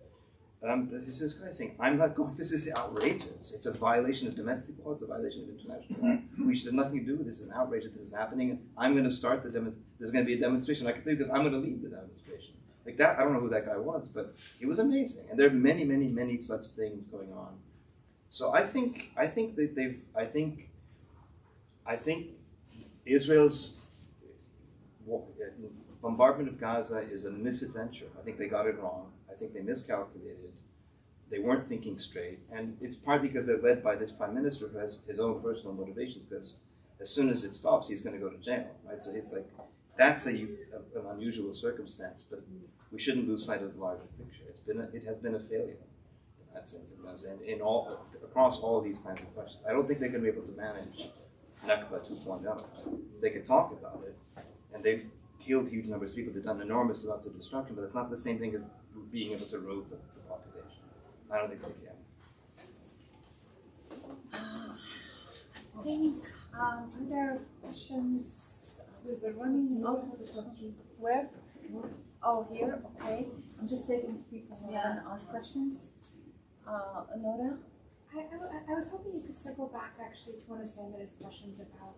there's this guy saying, I'm not going, this is outrageous. It's a violation of domestic law, it's a violation of international law. We should have nothing to do with this. It's an outrage that this is happening. And I'm going to start there's going to be a demonstration. I can tell you because I'm going to lead the demonstration. Like that, I don't know who that guy was, but it was amazing. And there are many, many, many such things going on. So I think Israel's bombardment of Gaza is a misadventure. I think they got it wrong. I think they miscalculated. They weren't thinking straight. And it's partly because they're led by this prime minister who has his own personal motivations, because as soon as it stops, he's going to go to jail, right? So it's like, that's an unusual circumstance, but we shouldn't lose sight of the larger picture. It has been a failure in that sense, and across all these kinds of questions. I don't think they're going to be able to manage Nakba 2.0. They could talk about it, and they've killed huge numbers of people. They've done enormous amounts of destruction, but it's not the same thing as being able to remove the population. I don't think they can. I think Are there questions? We're running out of questions. Where? Oh, here. Okay. I'm just taking people who want to ask questions. Nora? I was hoping you could circle back actually to one of Sanders' questions about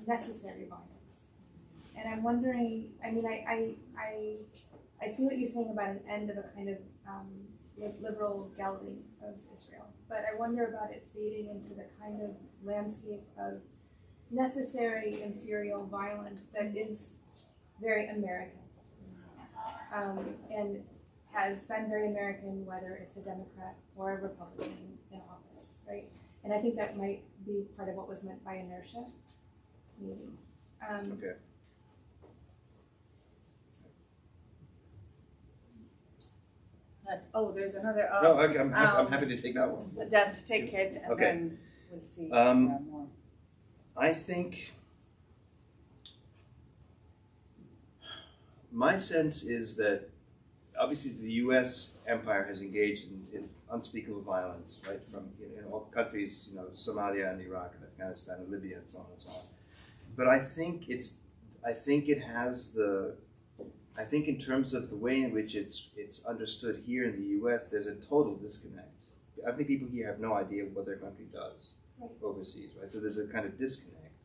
necessary violence. And I'm wondering, I mean, I see what you're saying about an end of a kind of liberal gelding of Israel, but I wonder about it fading into the kind of landscape of necessary imperial violence that is very American, and has been very American whether it's a Democrat or a Republican in office, right? And I think that might be part of what was meant by inertia, maybe. Okay. Oh, there's another. No, I'm happy to take that one. Then to take it, and Okay. then we'll see more. I think my sense is that obviously the U.S. empire has engaged in unspeakable violence, right, from in all countries, Somalia and Iraq and Afghanistan and Libya and so on and so on. But I think I think in terms of the way in which it's understood here in the U.S., there's a total disconnect. I think people here have no idea what their country does overseas, right? So there's a kind of disconnect,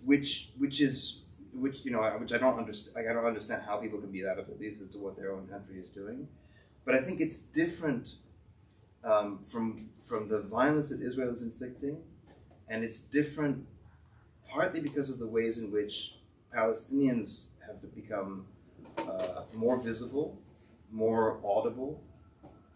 which I don't understand. Like, I don't understand how people can be that oblivious as to what their own country is doing. But I think it's different from the violence that Israel is inflicting, and it's different partly because of the ways in which Palestinians have become more visible, more audible,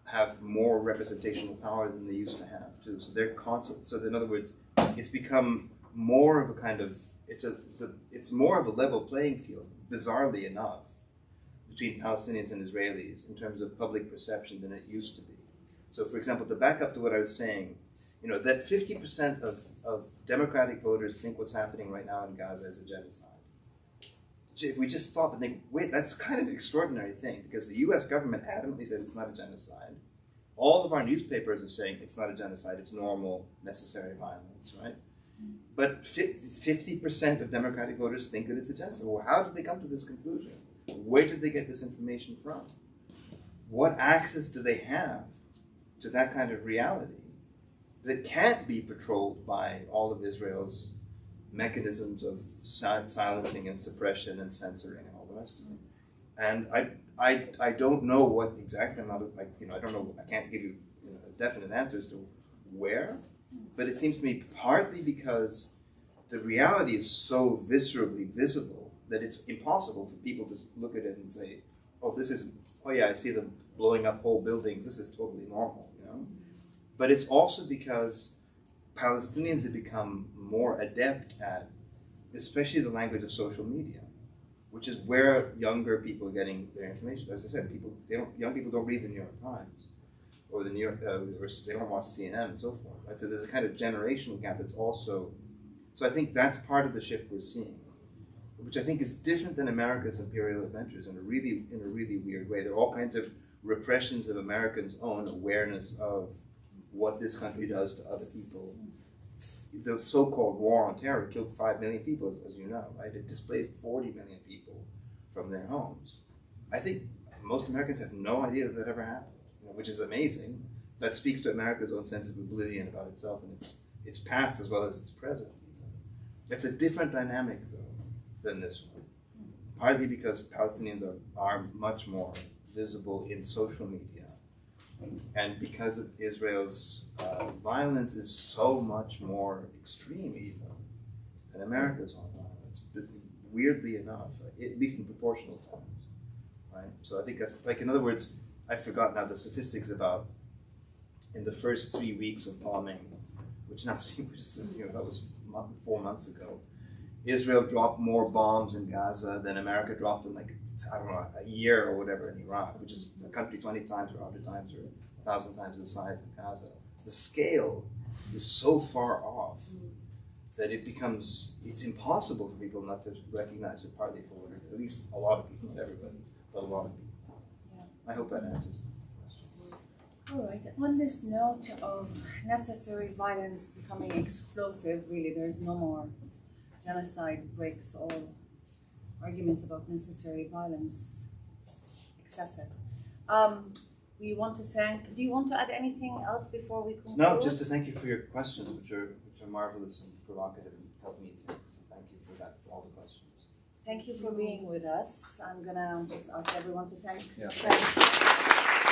have more representational power than they used to have too. So they're constant. So in other words, it's become more of a kind of it's more of a level playing field, bizarrely enough, between Palestinians and Israelis in terms of public perception than it used to be. So, for example, to back up to what I was saying, that 50% of Democratic voters think what's happening right now in Gaza is a genocide. If we just stop and think, wait, that's kind of an extraordinary thing, because the U.S. government adamantly says it's not a genocide. All of our newspapers are saying it's not a genocide, it's normal, necessary violence, right? But 50% of Democratic voters think that it's a genocide. Well, how did they come to this conclusion? Where did they get this information from? What access do they have to that kind of reality that can't be patrolled by all of Israel's mechanisms of silencing and suppression and censoring and all the rest of it? And I don't know what exactly amount of, I don't know, I can't give you a definite answer as to where, but it seems to me partly because the reality is so viscerally visible that it's impossible for people to look at it and say, oh, I see them blowing up whole buildings, this is totally normal, But it's also because Palestinians have become more adept at, especially the language of social media, which is where younger people are getting their information. As I said, young people don't read the New York Times, or the New York, or they don't watch CNN and so forth. Right? So there's a kind of generational gap that's also. So I think that's part of the shift we're seeing, which I think is different than America's imperial adventures in a really weird way. There are all kinds of repressions of Americans' own awareness of what this country does to other people. The so-called war on terror killed 5 million people, as you know, right? It displaced 40 million people from their homes. I think most Americans have no idea that ever happened, which is amazing. That speaks to America's own sense of oblivion about itself and its past as well as its present. It's a different dynamic, though, than this one. Partly because Palestinians are much more visible in social media, and because of Israel's violence is so much more extreme even than America's own violence, weirdly enough, at least in proportional terms, right? So I think that's, in other words, I've forgotten now the statistics about in the first 3 weeks of bombing, which now seems, that was 4 months ago, Israel dropped more bombs in Gaza than America dropped in a year or whatever in Iraq, which is a country 20 times or 100 times or 1,000 times the size of Gaza. The scale is so far off that it's impossible for people not to recognize it, partly for at least a lot of people, not everybody, but a lot of people. Yeah. I hope that answers the question. All right, on this note of necessary violence becoming explosive, really there is no more. Genocide breaks all arguments about necessary violence. It's excessive. We want to thank, do you want to add anything else before we conclude? No, just to thank you for your questions, which are marvelous and provocative and help me think. So thank you for that, for all the questions. Thank you for being with us. I'm gonna just ask everyone to thank. Yeah. Thank